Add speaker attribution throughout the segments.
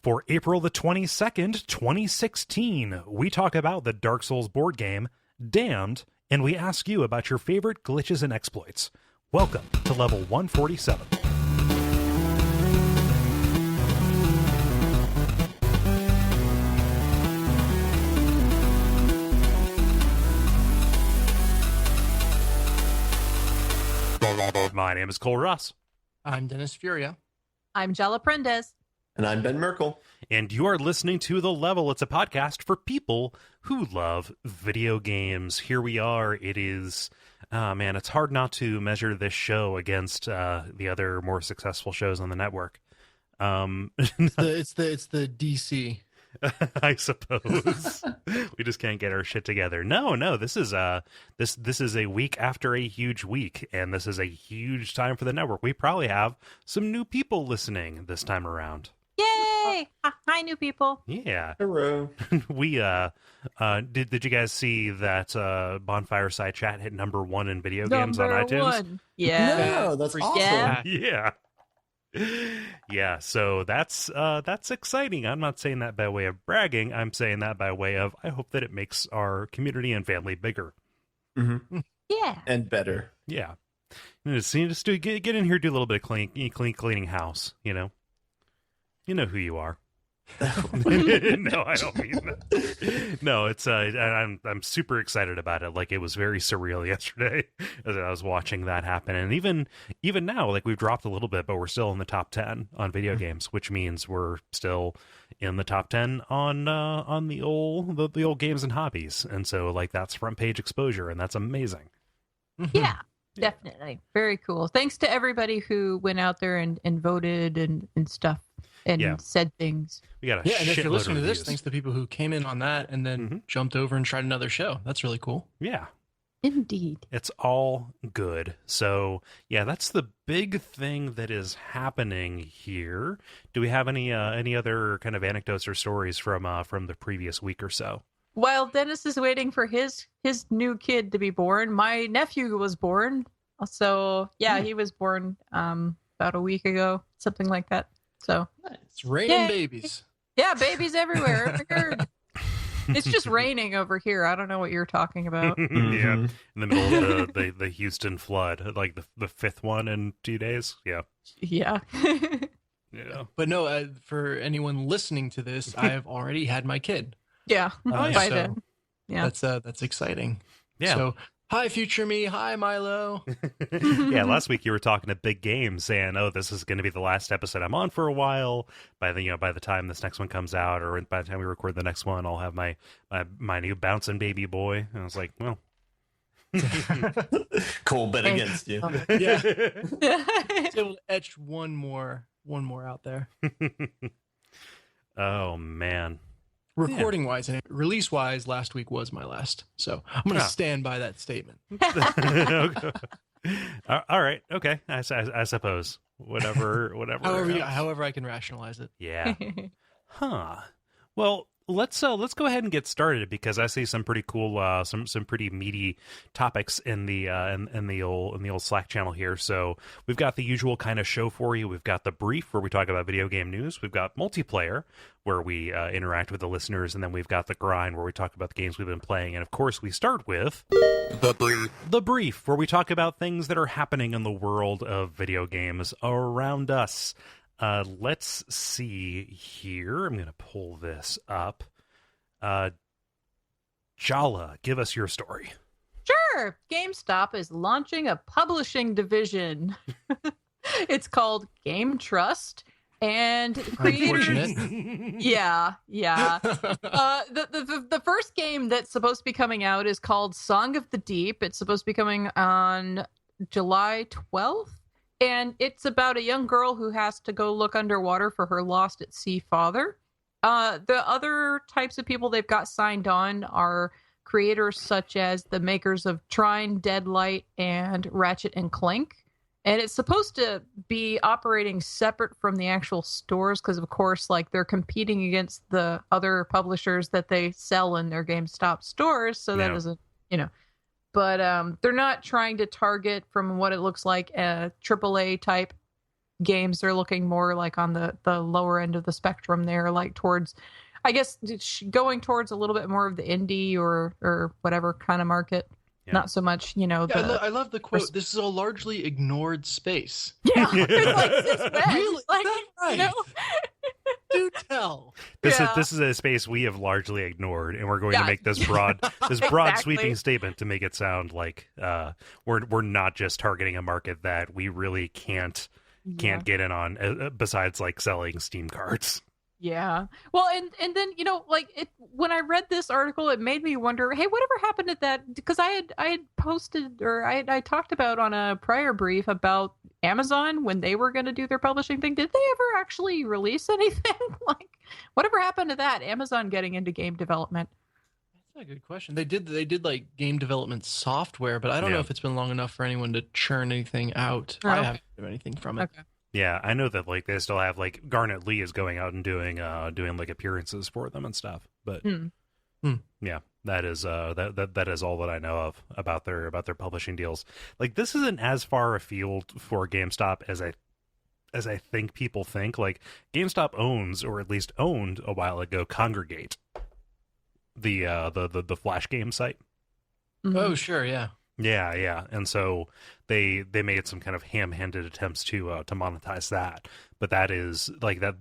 Speaker 1: For April the 22nd, 2016, we talk about the Dark Souls board game, Damned, and we ask you about your favorite glitches and exploits. Welcome to level 147. My name is Cole Ross.
Speaker 2: I'm Dennis Furia.
Speaker 3: I'm Jala Prendez.
Speaker 4: And I'm Ben Merkel.
Speaker 1: And you are listening to The Level. It's a podcast for people who love video games. Here we are. It is, man, it's hard not to measure this show against the other more successful shows on the network.
Speaker 2: It's the DC.
Speaker 1: I suppose. We just can't get our shit together. No, this is this is a week after a huge week, and this is a huge time for the network. We probably have some new people listening this time around.
Speaker 3: Yay! Hi, new people.
Speaker 1: Yeah.
Speaker 4: Hello.
Speaker 1: We did you guys see that Bonfire Side Chat hit number 1 in video games on iTunes?
Speaker 3: One. Yeah.
Speaker 4: No, that's awesome.
Speaker 3: Yeah.
Speaker 1: Yeah, so that's exciting. I'm not saying that by way of bragging. I'm saying that by way of I hope that it makes our community and family bigger.
Speaker 4: Mm-hmm.
Speaker 3: Yeah.
Speaker 4: And better.
Speaker 1: Yeah. Just get in here, do a little bit of cleaning house, you know. You know who you are. No, I don't mean that. No, it's I'm super excited about it. Like, it was very surreal yesterday as I was watching that happen, and even now, like, we've dropped a little bit, but we're still in the top 10 on video games, which means we're still in the top 10 on the old games and hobbies, and so, like, that's front page exposure, and that's amazing.
Speaker 3: Yeah. Definitely. Very cool. Thanks to everybody who went out there and voted and stuff and said things.
Speaker 1: We got a
Speaker 2: and if you're listening to this,
Speaker 1: reviews.
Speaker 2: thanks to people who came in on that and then jumped over and tried another show. That's really cool.
Speaker 1: Yeah.
Speaker 3: Indeed.
Speaker 1: It's all good. So, yeah, that's the big thing that is happening here. Do we have any other kind of anecdotes or stories from the previous week or so?
Speaker 3: While Dennis is waiting for his new kid to be born, my nephew was born. So, yeah, he was born about a week ago, something like that. So
Speaker 2: it's raining babies.
Speaker 3: Yeah, babies everywhere. It's just raining over here. I don't know what you're talking about.
Speaker 1: Yeah, in the middle of the Houston flood, like the fifth one in 2 days. Yeah.
Speaker 3: Yeah.
Speaker 1: Yeah.
Speaker 2: But no, for anyone listening to this, I have already had my kid.
Speaker 3: Yeah. By then. Yeah.
Speaker 2: That's exciting.
Speaker 1: Yeah.
Speaker 2: So, hi, future me. Hi, Milo.
Speaker 1: Yeah, last week you were talking to Big Game, saying, "Oh, this is going to be the last episode I'm on for a while. By the time this next one comes out, or by the time we record the next one, I'll have my new bouncing baby boy." And I was like, "Well,
Speaker 4: Cole bet against you."
Speaker 2: Yeah. So etch one more out there.
Speaker 1: Oh man.
Speaker 2: Recording wise and release wise, last week was my last. So I'm going to stand by that statement.
Speaker 1: All right. Okay. I suppose. Whatever.
Speaker 2: However I can rationalize it.
Speaker 1: Yeah. Huh. Well, let's go ahead and get started, because I see some pretty cool, some pretty meaty topics in the in the old Slack channel here. So we've got the usual kind of show for you. We've got the brief, where we talk about video game news. We've got multiplayer, where we interact with the listeners, and then we've got the grind, where we talk about the games we've been playing. And of course, we start with the brief, where we talk about things that are happening in the world of video games around us. Let's see here. I'm going to pull this up. Jala, give us your story.
Speaker 3: Sure. GameStop is launching a publishing division. It's called Game Trust. And creators... Yeah. The first game that's supposed to be coming out is called Song of the Deep. It's supposed to be coming on July 12th. And it's about a young girl who has to go look underwater for her lost at sea father. The other types of people they've got signed on are creators such as the makers of Trine, Deadlight, and Ratchet and Clank. And it's supposed to be operating separate from the actual stores because, of course, like, they're competing against the other publishers that they sell in their GameStop stores. So that doesn't, But they're not trying to target, from what it looks like, a AAA type games are looking more like on the lower end of the spectrum there, like towards, I guess, going towards a little bit more of the indie or whatever kind of market.
Speaker 1: Yeah.
Speaker 3: Not so much, you know.
Speaker 2: Yeah, I love the quote. This is a largely ignored space.
Speaker 3: Yeah, it's like this when?
Speaker 2: Really?
Speaker 3: Like,
Speaker 2: Is that right?
Speaker 3: you know?
Speaker 2: Do tell.
Speaker 1: This
Speaker 3: Yeah.
Speaker 1: is a space we have largely ignored, and we're going to
Speaker 3: Yeah.
Speaker 1: make this broad
Speaker 3: Exactly.
Speaker 1: sweeping statement to make it sound like we're not just targeting a market that we really can't
Speaker 3: Yeah.
Speaker 1: get in on, besides like selling Steam cards.
Speaker 3: Yeah. Well, and then, you know, like when I read this article, it made me wonder, hey, whatever happened to that? Because I had posted, or I talked about on a prior brief about Amazon when they were going to do their publishing thing. Did they ever actually release anything? Like, whatever happened to that? Amazon getting into game development.
Speaker 2: That's a good question. They did like game development software, but I don't know
Speaker 1: Yeah.
Speaker 2: if it's been long enough for anyone to churn anything out.
Speaker 3: Oh.
Speaker 2: I haven't heard of anything from it.
Speaker 3: Okay.
Speaker 1: Yeah, I know that like they still have like Garnet Lee is going out and doing like appearances for them and stuff. But yeah, that is that is all that I know of about their publishing deals. Like this isn't as far afield for GameStop as I think people think. Like GameStop owns, or at least owned a while ago, Congregate, the Flash game site.
Speaker 3: Mhm.
Speaker 2: Oh, sure, yeah.
Speaker 1: Yeah, and so they made some kind of ham-handed attempts to monetize that, but that is like that.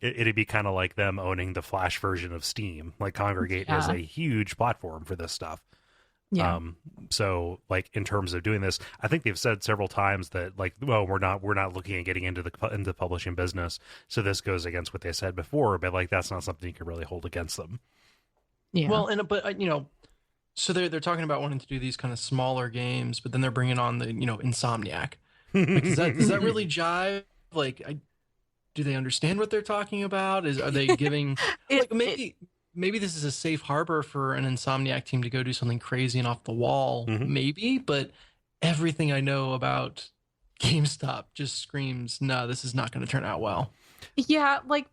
Speaker 1: It'd be kind of like them owning the Flash version of Steam. Like Congregate is
Speaker 3: Yeah.
Speaker 1: a huge platform for this stuff.
Speaker 3: Yeah.
Speaker 1: So like in terms of doing this, I think they've said several times that like, well, we're not looking at getting into the publishing business. So this goes against what they said before, but like that's not something you can really hold against them.
Speaker 3: Yeah.
Speaker 2: Well, but you know, so they're talking about wanting to do these kind of smaller games, but then they're bringing on the Insomniac. Like, does that really jive? Like, do they understand what they're talking about? Are they giving like maybe this is a safe harbor for an Insomniac team to go do something crazy and off the wall, maybe, but everything I know about GameStop just screams, no, this is not going to turn out well.
Speaker 3: Yeah, like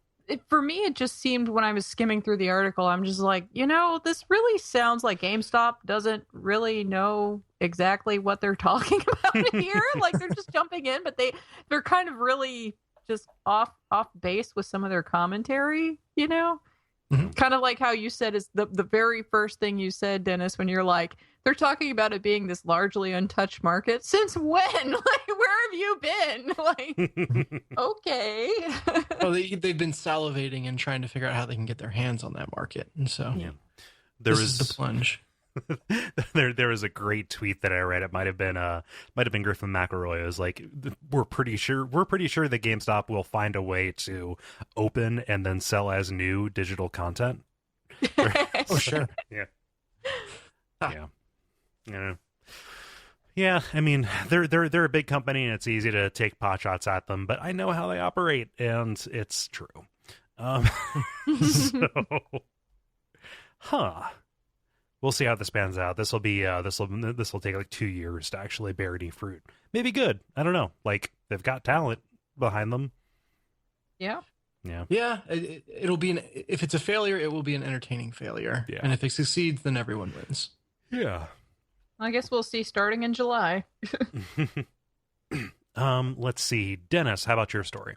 Speaker 3: for me, it just seemed when I was skimming through the article, I'm just like, you know, this really sounds like GameStop doesn't really know exactly what they're talking about here. Like they're just jumping in, but they're kind of really just off base with some of their commentary, you know?
Speaker 2: Mm-hmm.
Speaker 3: Kind of like how you said is the very first thing you said, Dennis, when you're like, they're talking about it being this largely untouched market. Since when? Like, where have you been? Like, okay.
Speaker 2: Oh, they've been salivating and trying to figure out how they can get their hands on that market, and so
Speaker 1: Yeah.
Speaker 2: this is the plunge.
Speaker 1: there was a great tweet that I read. It might have been Griffin McElroy. It was like, we're pretty sure that GameStop will find a way to open and then sell as new digital content.
Speaker 2: Oh, sure.
Speaker 1: Yeah.
Speaker 2: Ah.
Speaker 1: Yeah. I mean, they're a big company and it's easy to take pot shots at them, but I know how they operate and it's true. So, we'll see how this pans out. This will be this will take like 2 years to actually bear any fruit. Maybe good. I don't know. Like they've got talent behind them.
Speaker 3: Yeah.
Speaker 2: Yeah. It'll be if it's a failure, it will be an entertaining failure.
Speaker 1: Yeah.
Speaker 2: And if it succeeds, then everyone wins.
Speaker 1: Yeah.
Speaker 3: I guess we'll see starting in July.
Speaker 1: Let's see. Dennis, how about your story?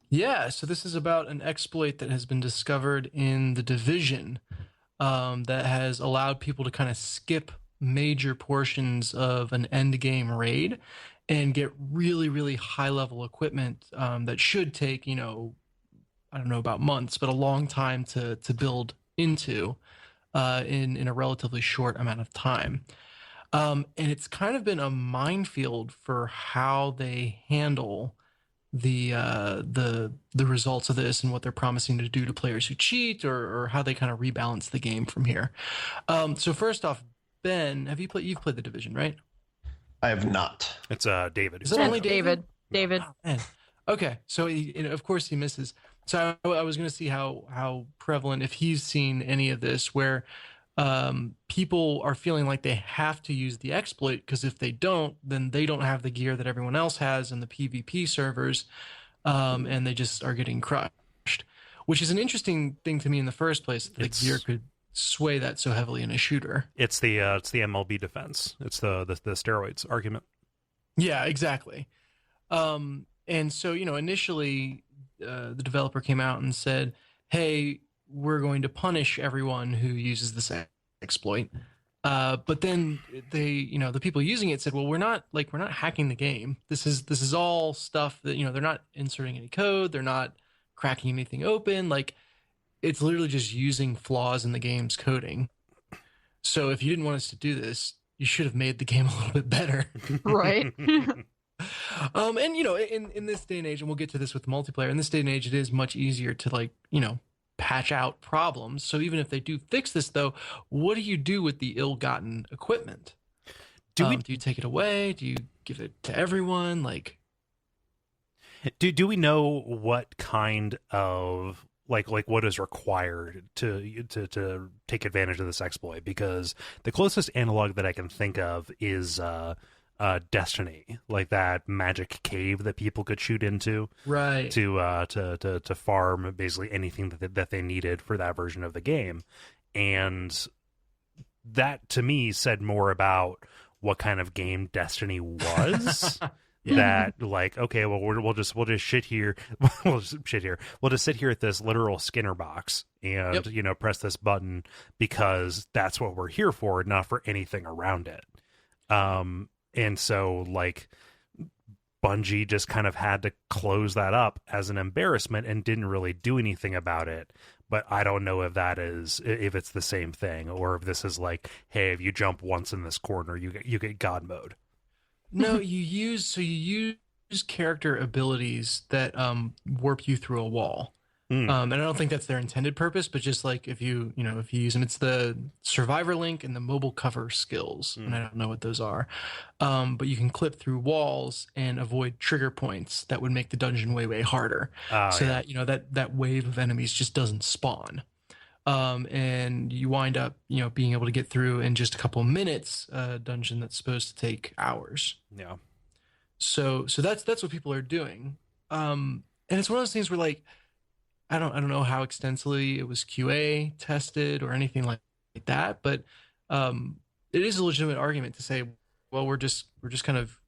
Speaker 2: Yeah, so this is about an exploit that has been discovered in The Division that has allowed people to kind of skip major portions of an end game raid and get really, really high level equipment that should take, I don't know about months, but a long time to build into in a relatively short amount of time. And it's kind of been a minefield for how they handle the results of this and what they're promising to do to players who cheat or how they kind of rebalance the game from here. So first off, Ben, you've played The Division, right?
Speaker 4: I have not.
Speaker 1: It's David.
Speaker 2: Is it only David?
Speaker 3: David.
Speaker 2: Oh, man. Okay, so of course he misses. So I was going to see how prevalent, if he's seen any of this, where people are feeling like they have to use the exploit because if they don't, then they don't have the gear that everyone else has in the PvP servers, and they just are getting crushed. Which is an interesting thing to me in the first place. That the gear could sway that so heavily in a shooter.
Speaker 1: It's the MLB defense. It's the steroids argument.
Speaker 2: Yeah, exactly. And so, initially, the developer came out and said, "Hey, we're going to punish everyone who uses this exploit." But then the people using it said, "Well, we're not hacking the game. This is all stuff that they're not inserting any code. They're not cracking anything open. Like, it's literally just using flaws in the game's coding. So if you didn't want us to do this, you should have made the game a little bit better."
Speaker 3: Right.
Speaker 2: And in this day and age, and we'll get to this with multiplayer, in this day and age, it is much easier to patch out problems. So even if they do fix this, though, what do you do with the ill-gotten equipment? Do you take it away? Do you give it to everyone? Like,
Speaker 1: do we know what kind of like what is required to take advantage of this exploit? Because the closest analog that I can think of is Destiny, like that magic cave that people could shoot into,
Speaker 2: right,
Speaker 1: to farm basically anything that they needed for that version of the game. And that to me said more about what kind of game Destiny was. That like, okay, well we'll just shit here. We'll just sit here at this literal Skinner box and press this button because that's what we're here for, not for anything around it. And so like Bungie just kind of had to close that up as an embarrassment and didn't really do anything about it. But I don't know if it's the same thing, or if this is like, hey, if you jump once in this corner, you get God mode.
Speaker 2: No, you use character abilities that warp you through a wall. And I don't think that's their intended purpose, but just like if you use them, it's the survivor link and the mobile cover skills, and I don't know what those are. But you can clip through walls and avoid trigger points that would make the dungeon way harder, that that wave of enemies just doesn't spawn. And you wind up, being able to get through in just a couple of minutes a dungeon that's supposed to take hours.
Speaker 1: Yeah.
Speaker 2: So that's what people are doing. And it's one of those things where like, I don't know how extensively it was QA tested or anything like that, but it is a legitimate argument to say, well, we're just kind of,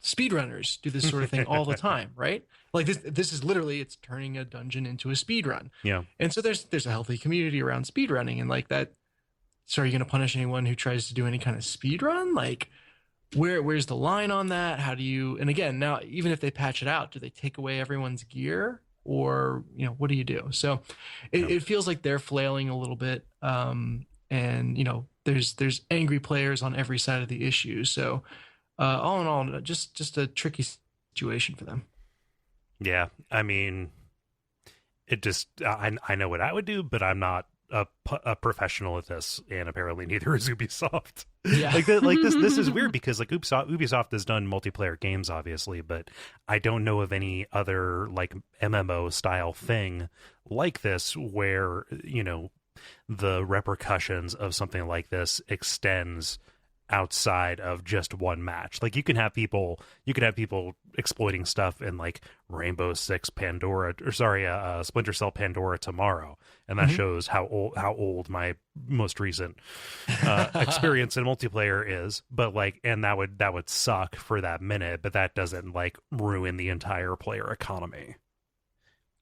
Speaker 2: speedrunners do this sort of thing all the time, right? Like this is literally, it's turning a dungeon into a speedrun.
Speaker 1: Yeah.
Speaker 2: And so there's a healthy community around speedrunning, and like that. So are you going to punish anyone who tries to do any kind of speedrun? Like, where's the line on that? How do you? And again, now even if they patch it out, do they take away everyone's gear, or what do you do? So it feels like they're flailing a little bit, and there's angry players on every side of the issue. So all in all, just a tricky situation for them.
Speaker 1: Yeah, I mean, it just I know what I would do, but I'm not a professional at this, and apparently neither is Ubisoft.
Speaker 2: Yeah,
Speaker 1: this is weird because like Ubisoft has done multiplayer games, obviously, but I don't know of any other like MMO style thing like this where the repercussions of something like this extends outside of just one match. Like you can have people exploiting stuff in like Rainbow Six Pandora, Splinter Cell Pandora tomorrow, and that shows how old my most recent experience in multiplayer is. But like, and that would suck for that minute, but that doesn't like ruin the entire player economy.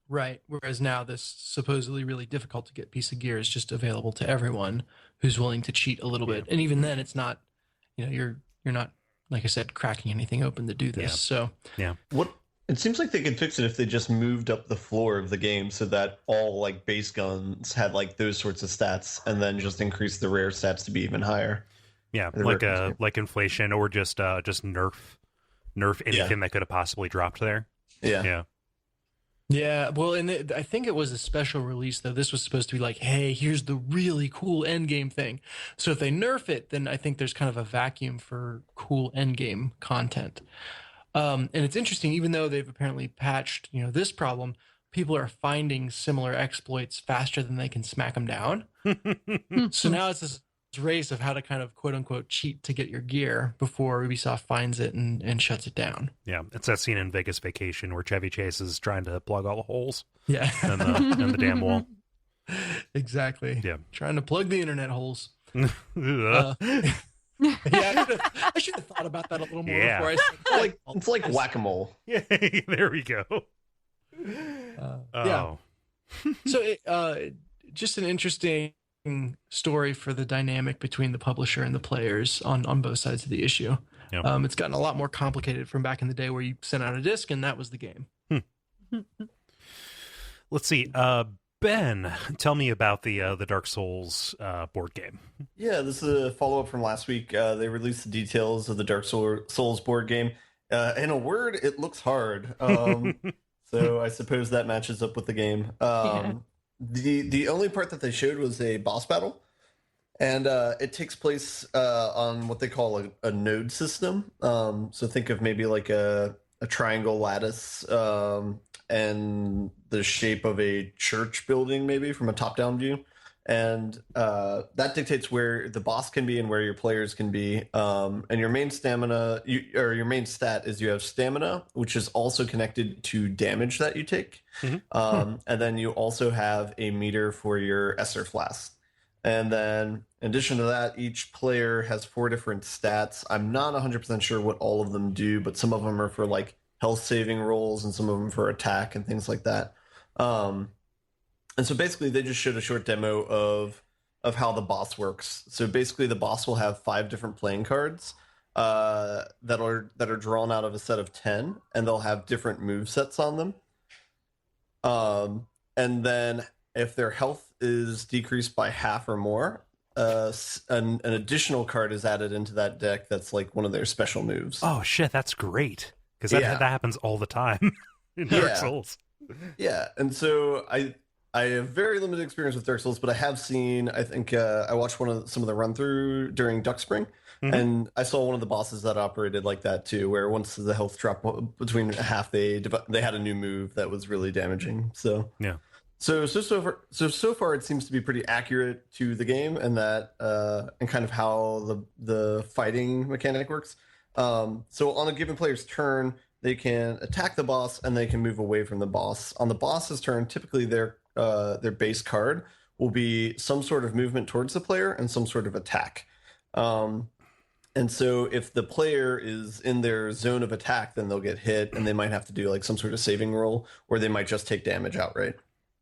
Speaker 2: Right. Whereas now this supposedly really difficult to get piece of gear is just available to everyone who's willing to cheat a little bit. And even then it's not, you're not, like I said, cracking anything open to do this. So
Speaker 4: it seems like they could fix it if they just moved up the floor of the game so that all like base guns had like those sorts of stats, and then just increase the rare stats to be even higher.
Speaker 1: Yeah, like inflation, or just nerf anything that could have possibly dropped there.
Speaker 4: Yeah.
Speaker 2: Yeah, well, and I think it was a special release, though. This was supposed to be like, hey, here's the really cool endgame thing. So if they nerf it, then I think there's kind of a vacuum for cool endgame content. And it's interesting, even though they've apparently patched, this problem, people are finding similar exploits faster than they can smack them down. So now it's this race of how to kind of quote unquote cheat to get your gear before Ubisoft finds it and shuts it down.
Speaker 1: Yeah, it's that scene in Vegas Vacation where Chevy Chase is trying to plug all the holes.
Speaker 2: Yeah,
Speaker 1: and the damn wall.
Speaker 2: Exactly.
Speaker 1: Yeah,
Speaker 2: trying to plug the internet holes. Yeah, I should have thought about that a little more
Speaker 1: Yeah.
Speaker 2: before I said that.
Speaker 4: Like it's like whack-a-mole.
Speaker 1: Yeah, there we go.
Speaker 2: Yeah. So just an interesting story for the dynamic between the publisher and the players on both sides of the issue.
Speaker 1: Yep.
Speaker 2: It's gotten a lot more complicated from back in the day where you sent out a disc and that was the game.
Speaker 1: Let's see. Ben, tell me about the Dark Souls board game.
Speaker 4: Yeah, this is a follow-up from last week. They released the details of the Dark Souls board game. In a word, it looks hard. So I suppose that matches up with the game. The only part that they showed was a boss battle, and it takes place on what they call a node system. So think of maybe like a triangle lattice and the shape of a church building, maybe from a top-down view. And that dictates where the boss can be and where your players can be. And your main stamina, your main stat is you have stamina, which is also connected to damage that you take. And then you also have a meter for your Esser flask. And then in addition to that, each player has 4 different stats. I'm not 100% sure what all of them do, but some of them are for like health saving rolls and some of them for attack and things like that. And so basically they just showed a short demo of how the boss works. So basically the boss will have 5 different playing cards that are drawn out of a set of 10, and they'll have different move sets on them. And then if their health is decreased by half or more, an additional card is added into that deck that's like one of their special moves.
Speaker 1: Oh shit, that's great, because that happens all the time in Dark Souls.
Speaker 4: Yeah, and so I have very limited experience with Dark Souls, but I have seen, I think I watched some of the run through during Duck Spring, and I saw one of the bosses that operated like that too, where once the health dropped between half, they had a new move that was really damaging. So
Speaker 1: yeah. So
Speaker 4: far it seems to be pretty accurate to the game, and that and kind of how the fighting mechanic works. So on a given player's turn, they can attack the boss and they can move away from the boss. On the boss's turn, typically their base card will be some sort of movement towards the player and some sort of attack. And so if the player is in their zone of attack, then they'll get hit and they might have to do like some sort of saving roll, or they might just take damage outright.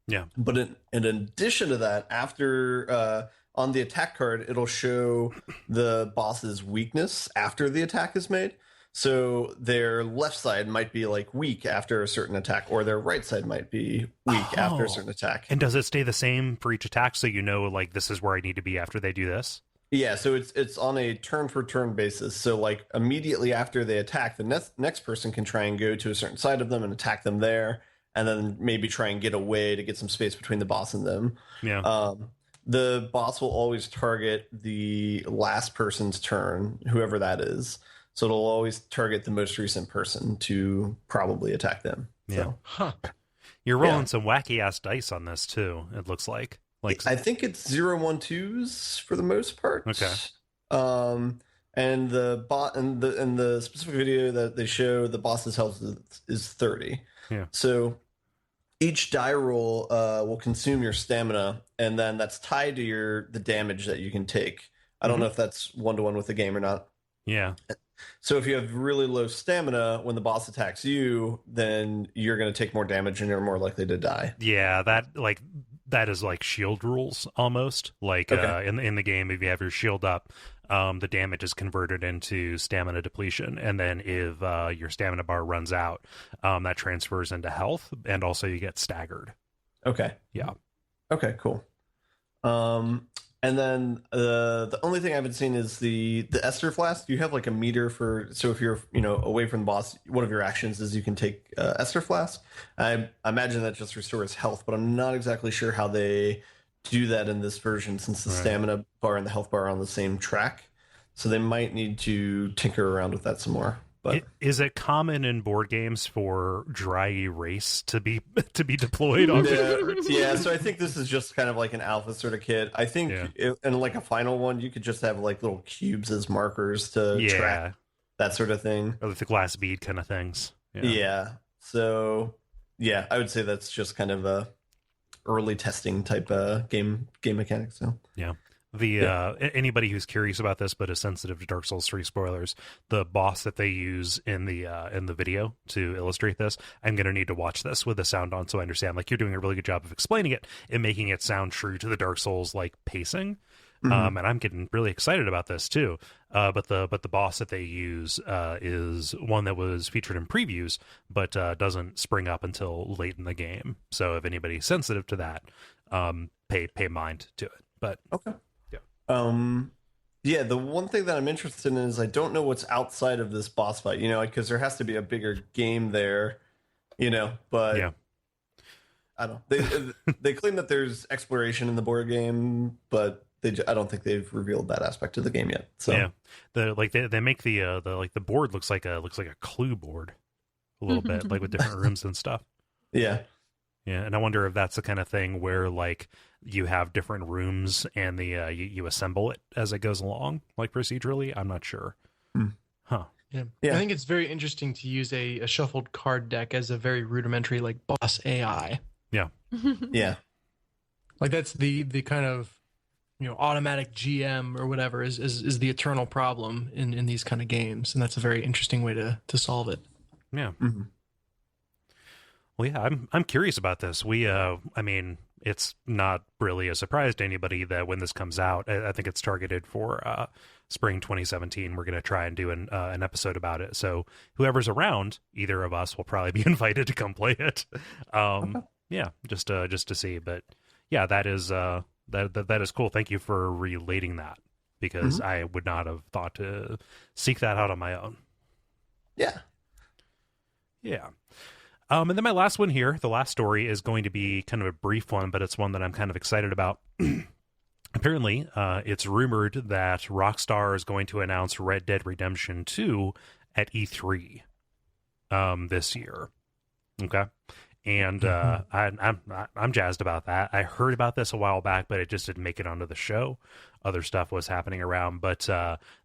Speaker 1: Yeah.
Speaker 4: But in addition to that, after on the attack card, it'll show the boss's weakness after the attack is made. So their left side might be like weak after a certain attack, or their right side might be weak after a certain attack.
Speaker 1: And does it stay the same for each attack, so you know like this is where I need to be after they do this?
Speaker 4: Yeah, so it's on a turn for turn basis. So like immediately after they attack, the next person can try and go to a certain side of them and attack them there, and then maybe try and get away to get some space between the boss and them.
Speaker 1: Yeah.
Speaker 4: The boss will always target the last person's turn, whoever that is. So it'll always target the most recent person to probably attack them.
Speaker 1: Yeah.
Speaker 4: So.
Speaker 1: You're rolling some wacky ass dice on this too, it looks like.
Speaker 4: I think it's 0, 1, 2s for the most part.
Speaker 1: Okay.
Speaker 4: And the specific video that they show, the boss's health is 30.
Speaker 1: Yeah.
Speaker 4: So each die roll will consume your stamina, and then that's tied to the damage that you can take. I don't know if that's 1-to-1 with the game or not.
Speaker 1: Yeah.
Speaker 4: So if you have really low stamina, when the boss attacks you, then you're going to take more damage and you're more likely to die.
Speaker 1: Yeah, that is like shield rules almost. Like in the game, if you have your shield up, the damage is converted into stamina depletion, and then if your stamina bar runs out, that transfers into health, and also you get staggered.
Speaker 4: Okay.
Speaker 1: Yeah.
Speaker 4: Okay. Cool. And then the only thing I haven't seen is the Esser flask. You have like a meter for, so if you're away from the boss, one of your actions is you can take Esser flask. I imagine that just restores health, but I'm not exactly sure how they do that in this version, since the stamina bar and the health bar are on the same track. So they might need to tinker around with that some more. But
Speaker 1: is it common in board games for dry erase to be deployed on
Speaker 4: yeah, so I think this is just kind of like an alpha sort of kit. I think in like a final one, you could just have like little cubes as markers to track that sort of thing.
Speaker 1: Or the glass bead kind of things.
Speaker 4: Yeah. So yeah, I would say that's just kind of a early testing type game mechanic. So
Speaker 1: yeah. Anybody who's curious about this but is sensitive to Dark Souls 3 spoilers, the boss that they use in the video to illustrate this, I'm gonna need to watch this with the sound on so I understand. Like, you're doing a really good job of explaining it and making it sound true to the Dark Souls like pacing. And I'm getting really excited about this too. But the boss that they use is one that was featured in previews, but doesn't spring up until late in the game. So if anybody's sensitive to that, pay mind to it. But
Speaker 4: Okay.
Speaker 1: Yeah.
Speaker 4: Yeah, the one thing that I'm interested in is I don't know what's outside of this boss fight, because there has to be a bigger game there, but
Speaker 1: yeah.
Speaker 4: I don't know. They claim that there's exploration in the board game, but I don't think they've revealed that aspect of the game yet. So
Speaker 1: yeah, they make the board looks like a clue board a little bit, like with different rooms and stuff.
Speaker 4: Yeah.
Speaker 1: Yeah, and I wonder if that's the kind of thing where like you have different rooms and you assemble it as it goes along, like procedurally. I'm not sure. Huh.
Speaker 2: Yeah.
Speaker 4: Yeah.
Speaker 2: I think it's very interesting to use a shuffled card deck as a very rudimentary like boss AI.
Speaker 1: Yeah.
Speaker 4: Yeah.
Speaker 2: Like that's the kind of automatic GM or whatever is the eternal problem in these kind of games, and that's a very interesting way to solve it.
Speaker 1: Yeah.
Speaker 4: Mm-hmm.
Speaker 1: Well, yeah, I'm curious about this. I mean, it's not really a surprise to anybody that when this comes out, I think it's targeted for spring 2017. We're going to try and do an episode about it. So whoever's around, either of us will probably be invited to come play it.
Speaker 4: Okay.
Speaker 1: Yeah, just to see. But yeah, that is that is cool. Thank you for relating that, because I would not have thought to seek that out on my own.
Speaker 4: Yeah.
Speaker 1: Yeah. And then my last one here, the last story, is going to be kind of a brief one, but it's one that I'm kind of excited about. Apparently, it's rumored that Rockstar is going to announce Red Dead Redemption 2 at E3 this year. Okay. And I'm jazzed about that. I heard about this a while back, but it just didn't make it onto the show. Other stuff was happening around, but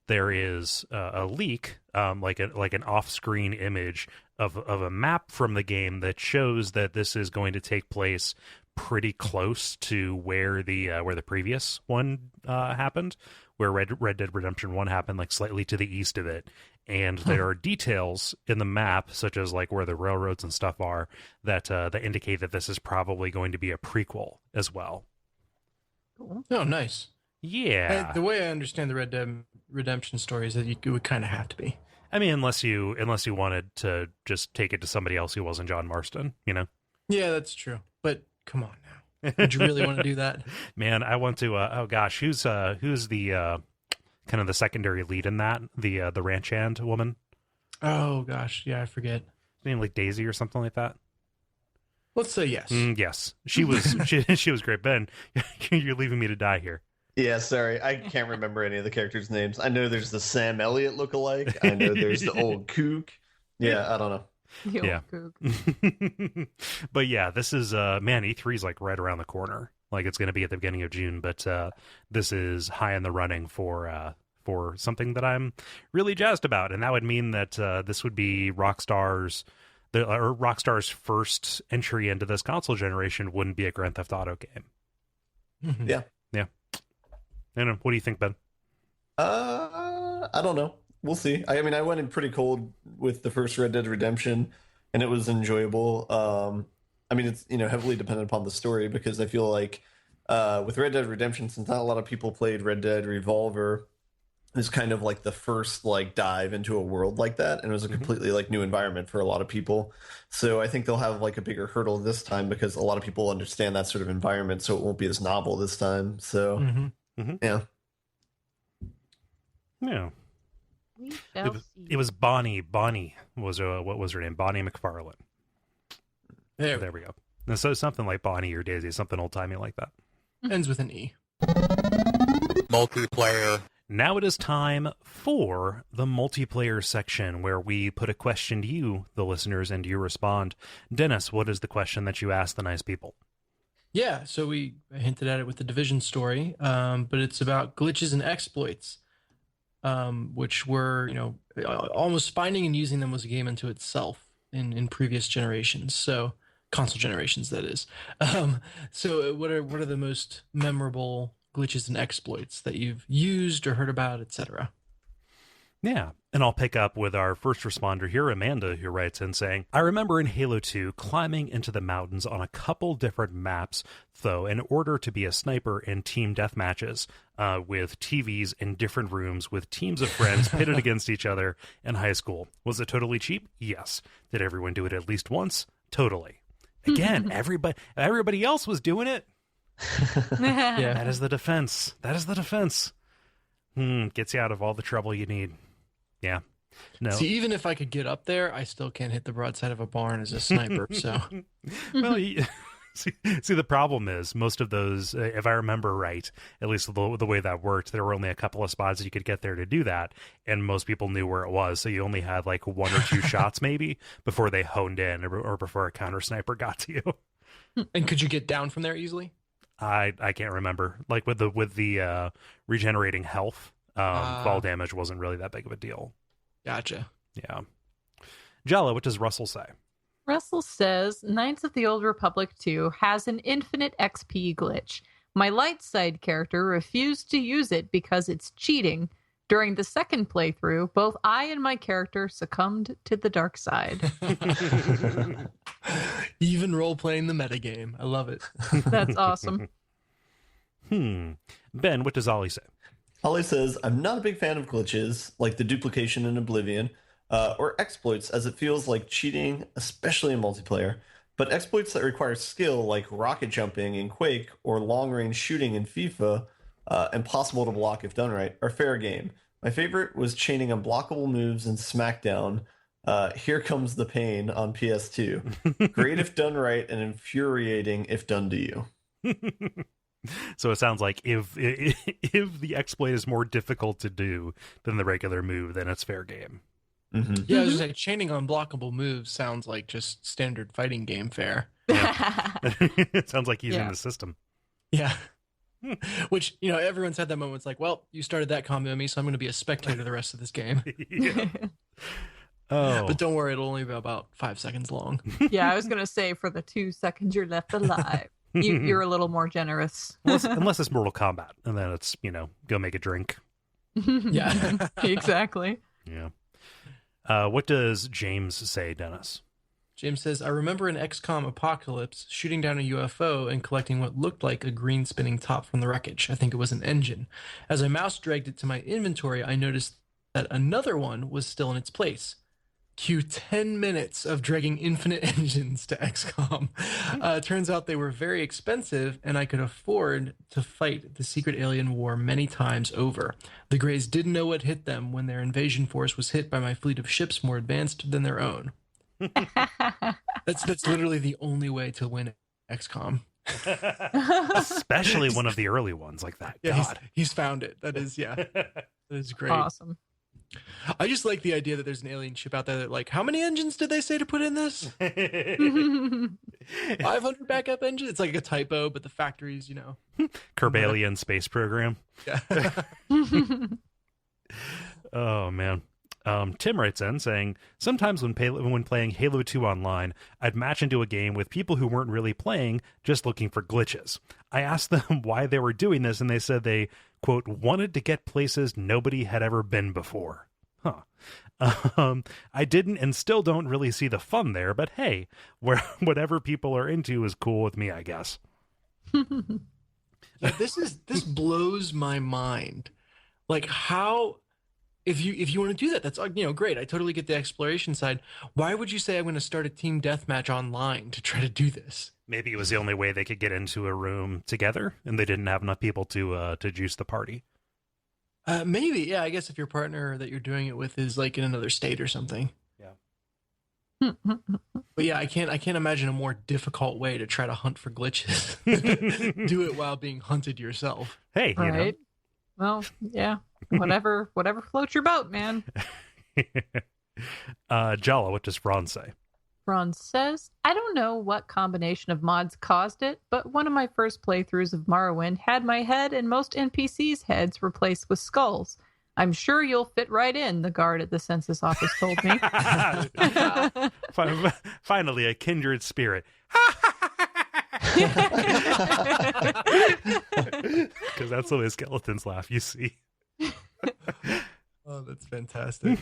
Speaker 1: there is a leak, like an off-screen image of a map from the game that shows that this is going to take place pretty close to where the previous one happened, where Red Dead Redemption 1 happened, like slightly to the east of it. And there are details in the map, such as like where the railroads and stuff are, that indicate that this is probably going to be a prequel as well.
Speaker 3: Cool.
Speaker 2: Oh, nice.
Speaker 1: Yeah.
Speaker 2: The way I understand the Red Dead Redemption story is that it would kind of have to be.
Speaker 1: I mean, unless you wanted to just take it to somebody else who wasn't John Marston,
Speaker 2: Yeah, that's true. But come on now. Would you really want to do that?
Speaker 1: Man, I want to. Oh gosh, who's the kind of the secondary lead in that? The ranch hand woman.
Speaker 2: Oh gosh, yeah, I forget.
Speaker 1: Name like Daisy or something like that.
Speaker 2: Let's say yes.
Speaker 1: Yes, she was. she was great. Ben, you're leaving me to die here.
Speaker 4: Yeah, sorry. I can't remember any of the characters' names. I know there's the Sam Elliott lookalike. I know there's the old kook. Yeah, I don't know.
Speaker 1: Yeah. But yeah, this is man, E3 is like right around the corner. Like it's going to be at the beginning of June, but this is high in the running for something that I'm really jazzed about, and that would mean that this would be Rockstar's first entry into this console generation. Wouldn't be a Grand Theft Auto game.
Speaker 4: Yeah.
Speaker 1: I don't know. What do you think, Ben?
Speaker 4: I don't know. We'll see. I mean, I went in pretty cold with the first Red Dead Redemption, and it was enjoyable. I mean, it's heavily dependent upon the story, because I feel like with Red Dead Redemption, since not a lot of people played Red Dead Revolver, it was kind of like the first like dive into a world like that, and it was a completely like new environment for a lot of people. So I think they'll have like a bigger hurdle this time, because a lot of people understand that sort of environment, so it won't be as novel this time. So yeah.
Speaker 3: We shall see.
Speaker 1: It was Bonnie. Bonnie was what was her name? Bonnie McFarlane. There we go. And so something like Bonnie or Daisy, something old timey like that.
Speaker 2: Ends with an E.
Speaker 5: Multiplayer.
Speaker 1: Now it is time for the multiplayer section, where we put a question to you, the listeners, and you respond. Dennis, what is the question that you ask the nice people?
Speaker 2: Yeah, so we hinted at it with the Division story, but it's about glitches and exploits, which were, almost finding and using them was a game unto itself in previous generations. So console generations, that is. So what are the most memorable glitches and exploits that you've used or heard about, etc.
Speaker 1: Yeah, and I'll pick up with our first responder here, Amanda, who writes in saying, I remember in Halo 2 climbing into the mountains on a couple different maps, though, in order to be a sniper in team deathmatches with TVs in different rooms with teams of friends pitted against each other in high school. Was it totally cheap? Yes. Did everyone do it at least once? Totally. Again, everybody else was doing it.
Speaker 2: Yeah.
Speaker 1: That is the defense. Gets you out of all the trouble you need. Yeah. No.
Speaker 2: See, even if I could get up there, I still can't hit the broadside of a barn as a sniper. So,
Speaker 1: Well, see, the problem is most of those, if I remember right, at least the way that worked, there were only a couple of spots you could get there to do that, and most people knew where it was. So you only had like one or two shots maybe before they honed in, or before a counter sniper got to you.
Speaker 2: and could you get down from there easily?
Speaker 1: I can't remember. Like with the regenerating health, fall damage wasn't really that big of a deal.
Speaker 2: Gotcha.
Speaker 1: Yeah. Jala, what does Russell say?
Speaker 3: Russell says, Knights of the Old Republic 2 has an infinite XP glitch. My light side character refused to use it because it's cheating. During the second playthrough, both I and my character succumbed to the dark side.
Speaker 2: Even role-playing the metagame. I love it.
Speaker 3: That's awesome.
Speaker 1: Ben, what does Ollie say?
Speaker 4: Ollie says, I'm not a big fan of glitches, like the duplication in Oblivion, or exploits, as it feels like cheating, especially in multiplayer. But exploits that require skill, like rocket jumping in Quake, or long-range shooting in FIFA, impossible to block if done right, are fair game. My favorite was chaining unblockable moves in SmackDown. Here Comes the Pain on PS2. Great if done right, and infuriating if done to you.
Speaker 1: So it sounds like if the exploit is more difficult to do than the regular move, then it's fair game.
Speaker 4: Mm-hmm.
Speaker 2: Yeah, I was just like, chaining unblockable moves sounds like just standard fighting game fare.
Speaker 1: Yeah. It sounds like he's in the system.
Speaker 2: Yeah. Which, everyone's had that moment. It's like, well, you started that combo on me, so I'm going to be a spectator the rest of this game.
Speaker 1: Yeah. Oh.
Speaker 2: But don't worry, it'll only be about 5 seconds long.
Speaker 3: Yeah, I was going to say for the 2 seconds you're left alive. You're a little more generous.
Speaker 1: Unless it's Mortal Kombat, and then it's, go make a drink.
Speaker 2: Yeah.
Speaker 3: Exactly.
Speaker 1: Yeah. What does James say, Dennis?
Speaker 2: James says, I remember in XCOM Apocalypse shooting down a UFO and collecting what looked like a green spinning top from the wreckage. I think it was an engine. As I mouse dragged it to my inventory, I noticed that another one was still in its place. Cue 10 minutes of dragging infinite engines to XCOM. Turns out they were very expensive, and I could afford to fight the secret alien war many times over. The Greys didn't know what hit them when their invasion force was hit by my fleet of ships more advanced than their own. That's literally the only way to win XCOM.
Speaker 1: Especially one of the early ones like that.
Speaker 2: Yeah,
Speaker 1: God.
Speaker 2: he's found it. That is great.
Speaker 3: Awesome.
Speaker 2: I just like the idea that there's an alien ship out there that, like, how many engines did they say to put in this? 500 backup engines? It's like a typo, but the factories,
Speaker 1: Kerbalian space program.
Speaker 2: Yeah.
Speaker 1: Oh, man. Tim writes in saying, sometimes when playing Halo 2 online, I'd match into a game with people who weren't really playing, just looking for glitches. I asked them why they were doing this, and they said they, quote, wanted to get places nobody had ever been before. I didn't and still don't really see the fun there, but hey, whatever people are into is cool with me, I guess.
Speaker 2: Yeah, this blows my mind. Like, how... If you want to do that, that's great. I totally get the exploration side. Why would you say I'm going to start a team deathmatch online to try to do this?
Speaker 1: Maybe it was the only way they could get into a room together, and they didn't have enough people to juice the party.
Speaker 2: Maybe, yeah. I guess if your partner that you're doing it with is like in another state or something.
Speaker 1: Yeah.
Speaker 2: But yeah, I can't imagine a more difficult way to try to hunt for glitches. Do it while being hunted yourself.
Speaker 1: Hey,
Speaker 3: right. Well, yeah. Whatever floats your boat, man.
Speaker 1: Jala, what does Ron say?
Speaker 3: Ron says, I don't know what combination of mods caused it, but one of my first playthroughs of Morrowind had my head and most NPCs' heads replaced with skulls. I'm sure you'll fit right in, the guard at the census office told me.
Speaker 1: Finally, a kindred spirit. Because That's the way skeletons laugh, you see.
Speaker 2: Oh, that's fantastic.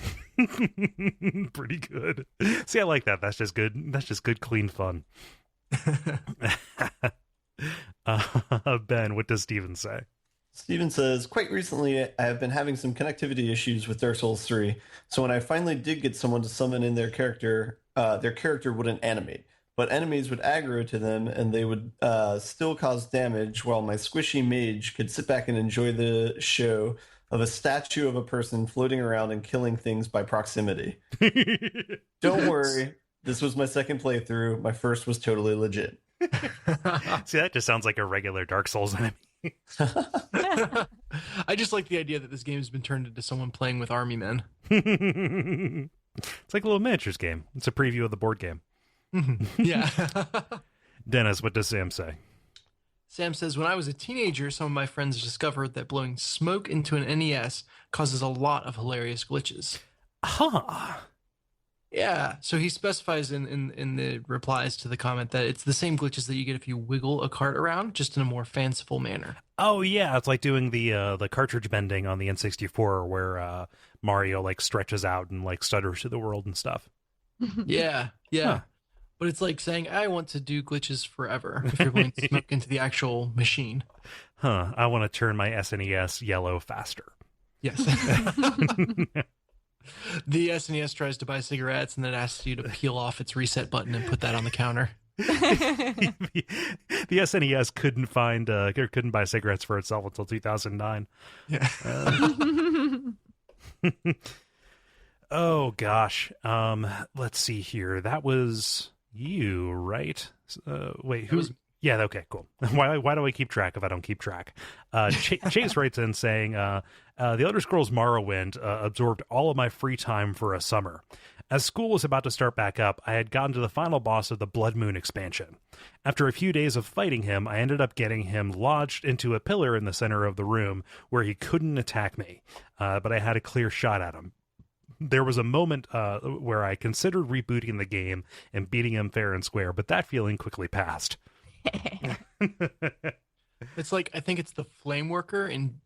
Speaker 1: Pretty good. See, I like that. That's just good. That's just good, clean fun. Ben, what does Steven say?
Speaker 4: Steven says, quite recently, I have been having some connectivity issues with Dark Souls 3. So when I finally did get someone to summon in their character wouldn't animate. But enemies would aggro to them, and they would still cause damage, while my squishy mage could sit back and enjoy the show of a statue of a person floating around and killing things by proximity. Don't worry, this was my second playthrough. My first was totally legit.
Speaker 1: See, that just sounds like a regular Dark Souls enemy.
Speaker 2: I just like the idea that this game has been turned into someone playing with army men.
Speaker 1: It's like a little miniatures game. It's a preview of the board game.
Speaker 2: Yeah.
Speaker 1: Dennis, what does Sam say?
Speaker 2: Sam says, when I was a teenager, some of my friends discovered that blowing smoke into an NES causes a lot of hilarious glitches.
Speaker 1: Huh.
Speaker 2: Yeah, so he specifies in the replies to the comment that it's the same glitches that you get if you wiggle a cart around, just in a more fanciful manner.
Speaker 1: Oh yeah, it's like doing the cartridge bending on the N64, where Mario like stretches out and like stutters to the world and stuff.
Speaker 2: Yeah.
Speaker 1: Huh.
Speaker 2: But it's like saying, I want to do glitches forever if you're going to smoke into the actual machine.
Speaker 1: Huh. I want to turn my SNES yellow faster.
Speaker 2: Yes. The SNES tries to buy cigarettes and then asks you to peel off its reset button and put that on the counter.
Speaker 1: The SNES couldn't buy cigarettes for itself until 2009.
Speaker 2: Yeah.
Speaker 1: Oh gosh. Let's see here. That was you, right? Wait, who? Yeah, okay, cool. Why do I keep track if I don't keep track? Chase writes in saying, The Elder Scrolls Morrowind absorbed all of my free time for a summer. As school was about to start back up, I had gotten to the final boss of the Blood Moon expansion. After a few days of fighting him, I ended up getting him lodged into a pillar in the center of the room where he couldn't attack me, but I had a clear shot at him. There was a moment where I considered rebooting the game and beating him fair and square, but that feeling quickly passed.
Speaker 2: It's like, I think it's the Flame Lurker in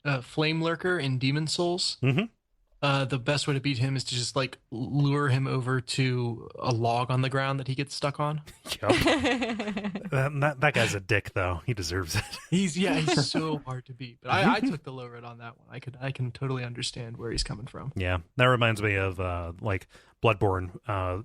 Speaker 2: Demon Souls.
Speaker 1: Mm-hmm.
Speaker 2: The best way to beat him is to just like lure him over to a log on the ground that he gets stuck on.
Speaker 1: Yep. That guy's a dick, though. He deserves it.
Speaker 2: He's so hard to beat. But I took the low road on that one. I can totally understand where he's coming from.
Speaker 1: Yeah, that reminds me of like Bloodborne.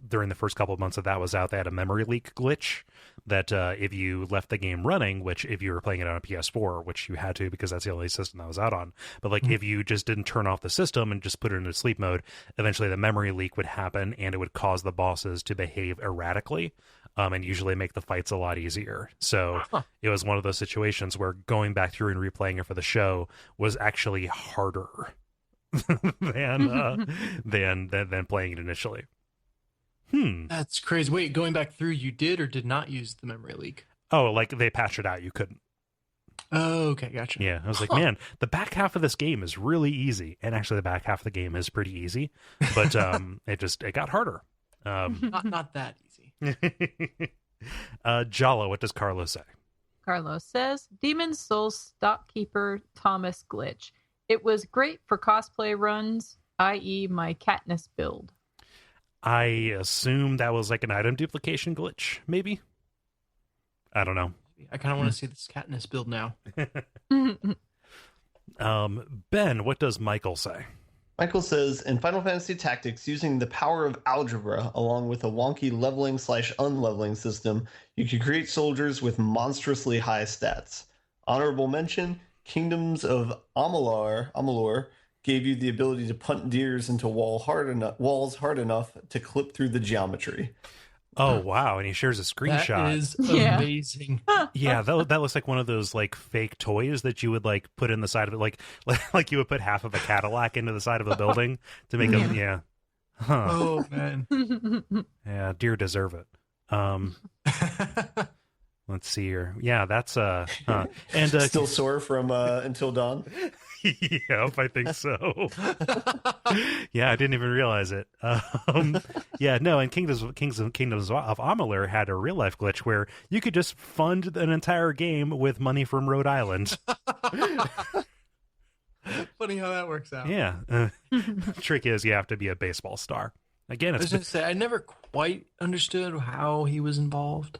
Speaker 1: During the first couple of months that was out, they had a memory leak glitch that if you left the game running, which if you were playing it on a PS4, which you had to because that's the only system that was out on, but like if you just didn't turn off the system and just put it into sleep mode, eventually the memory leak would happen and it would cause the bosses to behave erratically, and usually make the fights a lot easier. So it was one of those situations where going back through and replaying it for the show was actually harder than playing it initially.
Speaker 2: That's crazy. Wait, going back through, you did or did not use the memory leak?
Speaker 1: Oh, like they patched it out. You couldn't.
Speaker 2: Oh, okay, gotcha.
Speaker 1: Yeah, I was like, man, the back half of this game is really easy, and actually, the back half of the game is pretty easy, but it got harder.
Speaker 2: Not that easy.
Speaker 1: Jala, what does Carlos say?
Speaker 3: Carlos says, Demon Souls Stockkeeper Thomas glitch. It was great for cosplay runs, i.e. my Katniss build.
Speaker 1: I assume that was like an item duplication glitch, maybe? I don't know.
Speaker 2: I kind of want to see this Katniss build now.
Speaker 1: Ben, what does Michael say?
Speaker 4: Michael says, in Final Fantasy Tactics, using the power of algebra along with a wonky leveling/unleveling system, you can create soldiers with monstrously high stats. Honorable mention, Kingdoms of Amalur gave you the ability to punt deers into walls hard enough to clip through the geometry.
Speaker 1: Oh, wow. And he shares a screenshot.
Speaker 2: That is amazing.
Speaker 1: Yeah, that looks like one of those like fake toys that you would like put in the side of it. Like you would put half of a Cadillac into the side of a building to make them. Yeah. Huh.
Speaker 2: Oh, man.
Speaker 1: Yeah, deer deserve it. Let's see here. Yeah, that's and
Speaker 4: still sore from Until Dawn.
Speaker 1: Yep, I think so. Yeah, I didn't even realize it. Yeah, no, and Kingdoms of Amalur had a real life glitch where you could just fund an entire game with money from Rhode Island.
Speaker 2: Funny how that works out.
Speaker 1: Yeah. Trick is you have to be a baseball star. Again,
Speaker 2: I was going to say, I never quite understood how he was involved.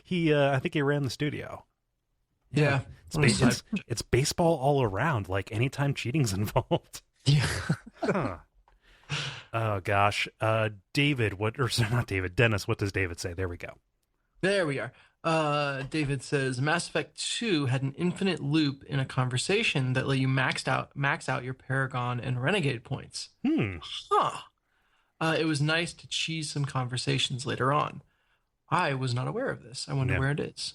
Speaker 1: he I think he ran the studio.
Speaker 2: Yeah.
Speaker 1: It's baseball all around. Like anytime cheating's involved.
Speaker 2: Yeah.
Speaker 1: Huh. Oh gosh. David, not David, Dennis, what does David say? There we go.
Speaker 2: There we are. David says Mass Effect 2 had an infinite loop in a conversation that let you max out your Paragon and Renegade points. Huh. It was nice to cheese some conversations later on. I was not aware of this. I wonder where it is.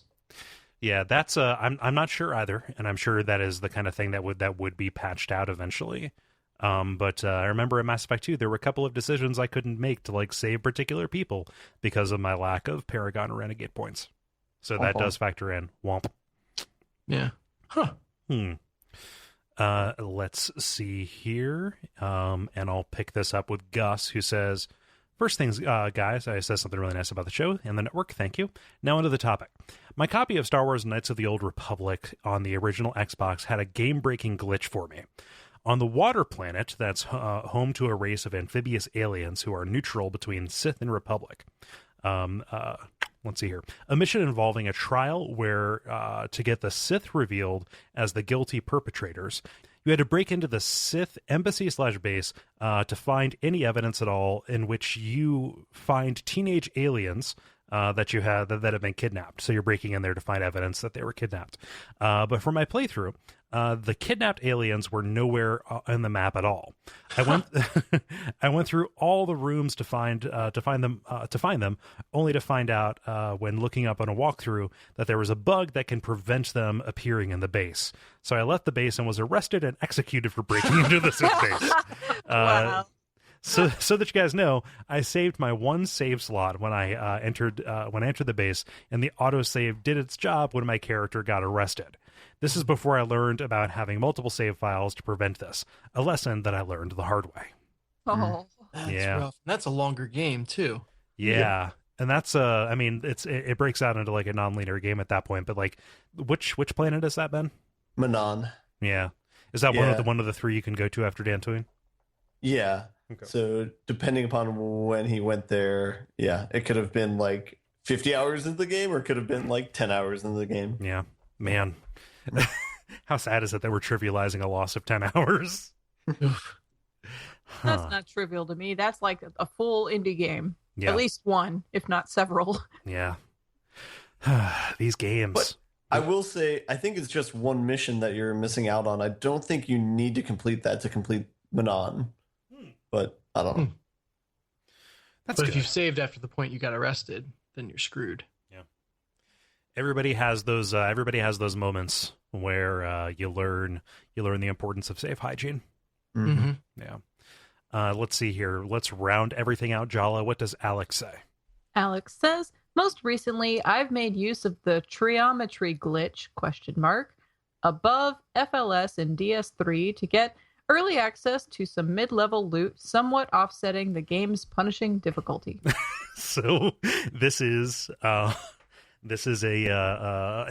Speaker 1: Yeah, that's I'm not sure either, and I'm sure that is the kind of thing that would be patched out eventually. But I remember in Mass Effect 2, there were a couple of decisions I couldn't make to like save particular people because of my lack of Paragon or Renegade points. So that does factor in. Womp.
Speaker 2: Yeah. Huh.
Speaker 1: Let's see here. And I'll pick this up with Gus, who says, first things, guys, I said something really nice about the show and the network. Thank you. Now onto the topic. My copy of Star Wars Knights of the Old Republic on the original Xbox had a game-breaking glitch for me. On the water planet that's home to a race of amphibious aliens who are neutral between Sith and Republic. Let's see here. A mission involving a trial where to get the Sith revealed as the guilty perpetrators, you had to break into the Sith embassy/base to find any evidence at all in which you find teenage aliens that have been kidnapped. So you're breaking in there to find evidence that they were kidnapped. But for my playthrough, the kidnapped aliens were nowhere on the map at all. I went through all the rooms to find them, only to find out when looking up on a walkthrough that there was a bug that can prevent them appearing in the base. So I left the base and was arrested and executed for breaking into the Sith base.
Speaker 3: Wow.
Speaker 1: So that you guys know, I saved my one save slot when I entered the base, and the autosave did its job when my character got arrested. This is before I learned about having multiple save files to prevent this, a lesson that I learned the hard way.
Speaker 3: Oh.
Speaker 2: That's rough. That's a longer game, too.
Speaker 1: Yeah. And that's I mean, it breaks out into like a non-linear game at that point, but like which planet is that, Ben?
Speaker 4: Manon.
Speaker 1: Yeah. Is that one of the three you can go to after Dantooine?
Speaker 4: Yeah. Okay. So depending upon when he went there, it could have been like 50 hours into the game, or it could have been like 10 hours into the game.
Speaker 1: Yeah, man. How sad is it that we're trivializing a loss of 10 hours?
Speaker 3: That's not trivial to me. That's like a full indie game.
Speaker 1: Yeah.
Speaker 3: At least one, if not several.
Speaker 1: Yeah. These games.
Speaker 4: But I will say, I think it's just one mission that you're missing out on. I don't think you need to complete that to complete Manon. But I don't know.
Speaker 2: But if you've saved after the point you got arrested, then you're screwed.
Speaker 1: Yeah. Everybody has those moments where you learn the importance of safe hygiene.
Speaker 2: Mm-hmm.
Speaker 1: Yeah. Let's see here. Let's round everything out. Jala, what does Alex say?
Speaker 3: Alex says, most recently, I've made use of the triometry glitch, above FLS and DS3 to get early access to some mid-level loot, somewhat offsetting the game's punishing difficulty.
Speaker 1: So this is an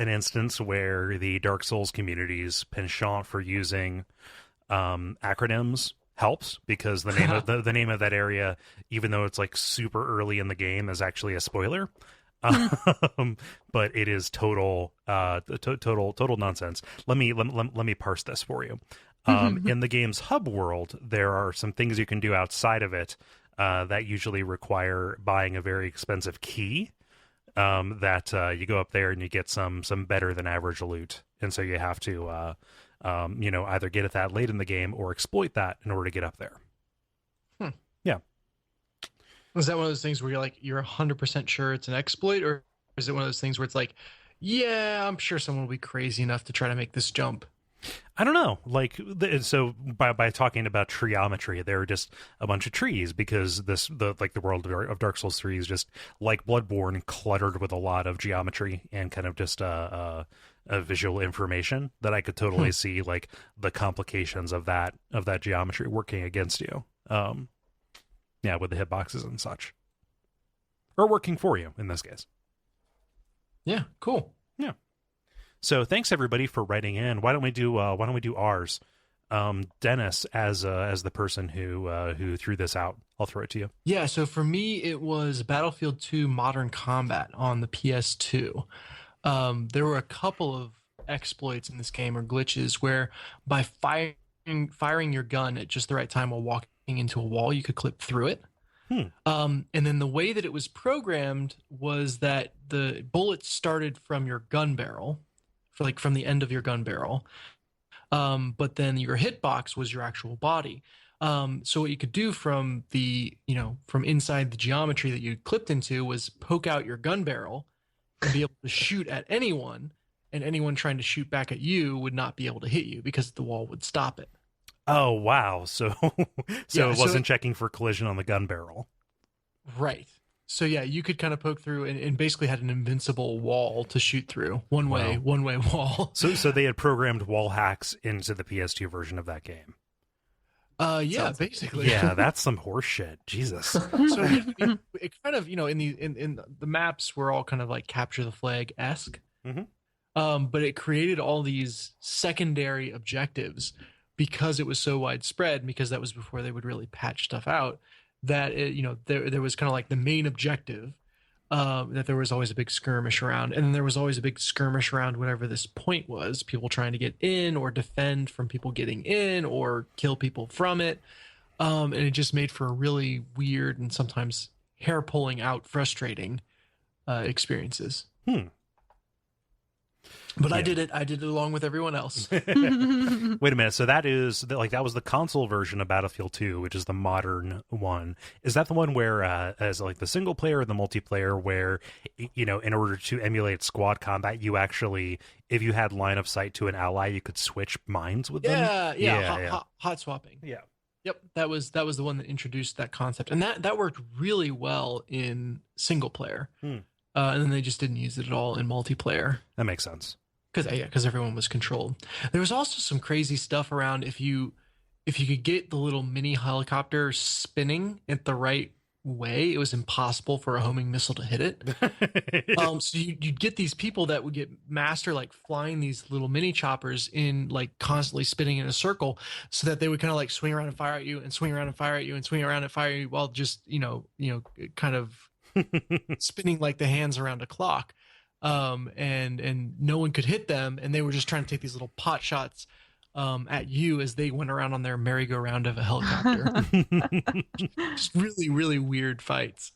Speaker 1: instance where the Dark Souls community's penchant for using acronyms helps, because the name of the name of that area, even though it's like super early in the game, is actually a spoiler. But it is total nonsense. Let me parse this for you. In the game's hub world, there are some things you can do outside of it that usually require buying a very expensive key. That you go up there and you get some better than average loot, and so you have to either get at that late in the game or exploit that in order to get up there. Yeah.
Speaker 2: Is that one of those things where you're 100% sure it's an exploit, or is it one of those things where it's like, yeah, I'm sure someone will be crazy enough to try to make this jump?
Speaker 1: I don't know. So by talking about triometry, there are just a bunch of trees, because the world of Dark Souls 3 is just like Bloodborne, cluttered with a lot of geometry and kind of just a visual information that I could totally see like the complications of that geometry working against you. With the hitboxes and such, or working for you in this case.
Speaker 2: Yeah, cool.
Speaker 1: Yeah. So thanks everybody for writing in. Why don't we do ours? Dennis, as the person who threw this out, I'll throw it to you.
Speaker 2: Yeah, so for me, it was Battlefield 2 Modern Combat on the PS2. There were a couple of exploits in this game, or glitches, where by firing your gun at just the right time while walking into a wall, you could clip through it. And then the way that it was programmed was that the bullets started from your gun barrel, from the end of your gun barrel. But then your hitbox was your actual body. So what you could do from from inside the geometry that you clipped into was poke out your gun barrel and be able to shoot at anyone, and anyone trying to shoot back at you would not be able to hit you because the wall would stop it.
Speaker 1: Oh, wow. So it wasn't checking for collision on the gun barrel.
Speaker 2: Right. So yeah, you could kind of poke through and basically had an invincible wall to shoot through. One way wall.
Speaker 1: So they had programmed wall hacks into the PS2 version of that game.
Speaker 2: Yeah, basically.
Speaker 1: Yeah, that's some horse shit. Jesus.
Speaker 2: So it kind of, in the maps were all kind of like capture the flag-esque. But it created all these secondary objectives because it was so widespread, because that was before they would really patch stuff out, that there was kind of like the main objective, that there was always a big skirmish around, and then there was always a big skirmish around whatever this point was, people trying to get in or defend from people getting in or kill people from it. And it just made for a really weird and sometimes hair pulling out frustrating experiences. But yeah. I did it along with everyone else.
Speaker 1: Wait a minute. So that was the console version of Battlefield 2, which is the modern one. Is that the one where, as like the single player or the multiplayer, where, in order to emulate squad combat, you actually, if you had line of sight to an ally, you could switch minds with them?
Speaker 2: Yeah. Hot swapping.
Speaker 1: Yeah.
Speaker 2: Yep. That was the one that introduced that concept. And that worked really well in single player. And then they just didn't use it at all in multiplayer.
Speaker 1: That makes sense.
Speaker 2: Because everyone was controlled. There was also some crazy stuff around if you could get the little mini helicopter spinning at the right way, it was impossible for a homing missile to hit it. So you'd get these people that would get master like flying these little mini choppers in like constantly spinning in a circle, so that they would kind of like swing around and fire at you, and swing around and fire at you, and swing around and fire at you, while just kind of spinning like the hands around a clock. And no one could hit them, and they were just trying to take these little pot shots at you as they went around on their merry-go-round of a helicopter. Just really, really weird fights.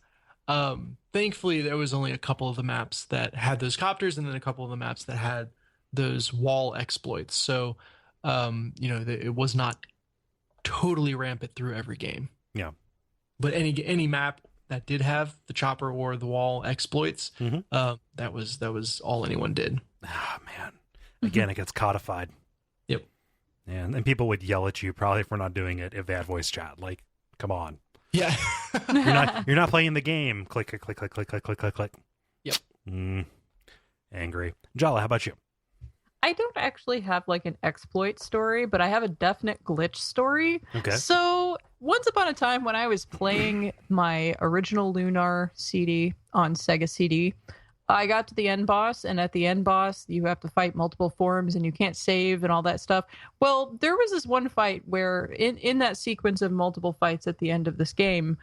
Speaker 2: Thankfully, there was only a couple of the maps that had those copters, and then a couple of the maps that had those wall exploits. So, it was not totally rampant through every game.
Speaker 1: Yeah.
Speaker 2: But any map that did have the chopper or the wall exploits, that was all anyone did.
Speaker 1: Ah, man. Again, it gets codified.
Speaker 2: Yep.
Speaker 1: And people would yell at you probably for not doing it if they had voice chat. Like, come on.
Speaker 2: Yeah.
Speaker 1: You're not playing the game. Click, click, click, click, click, click, click, click, click.
Speaker 2: Yep.
Speaker 1: Angry. Jala, how about you?
Speaker 3: I don't actually have like an exploit story, but I have a definite glitch story.
Speaker 1: Okay.
Speaker 3: So once upon a time when I was playing my original Lunar CD on Sega CD, I got to the end boss, and at the end boss, you have to fight multiple forms and you can't save and all that stuff. Well, there was this one fight where in that sequence of multiple fights at the end of this game,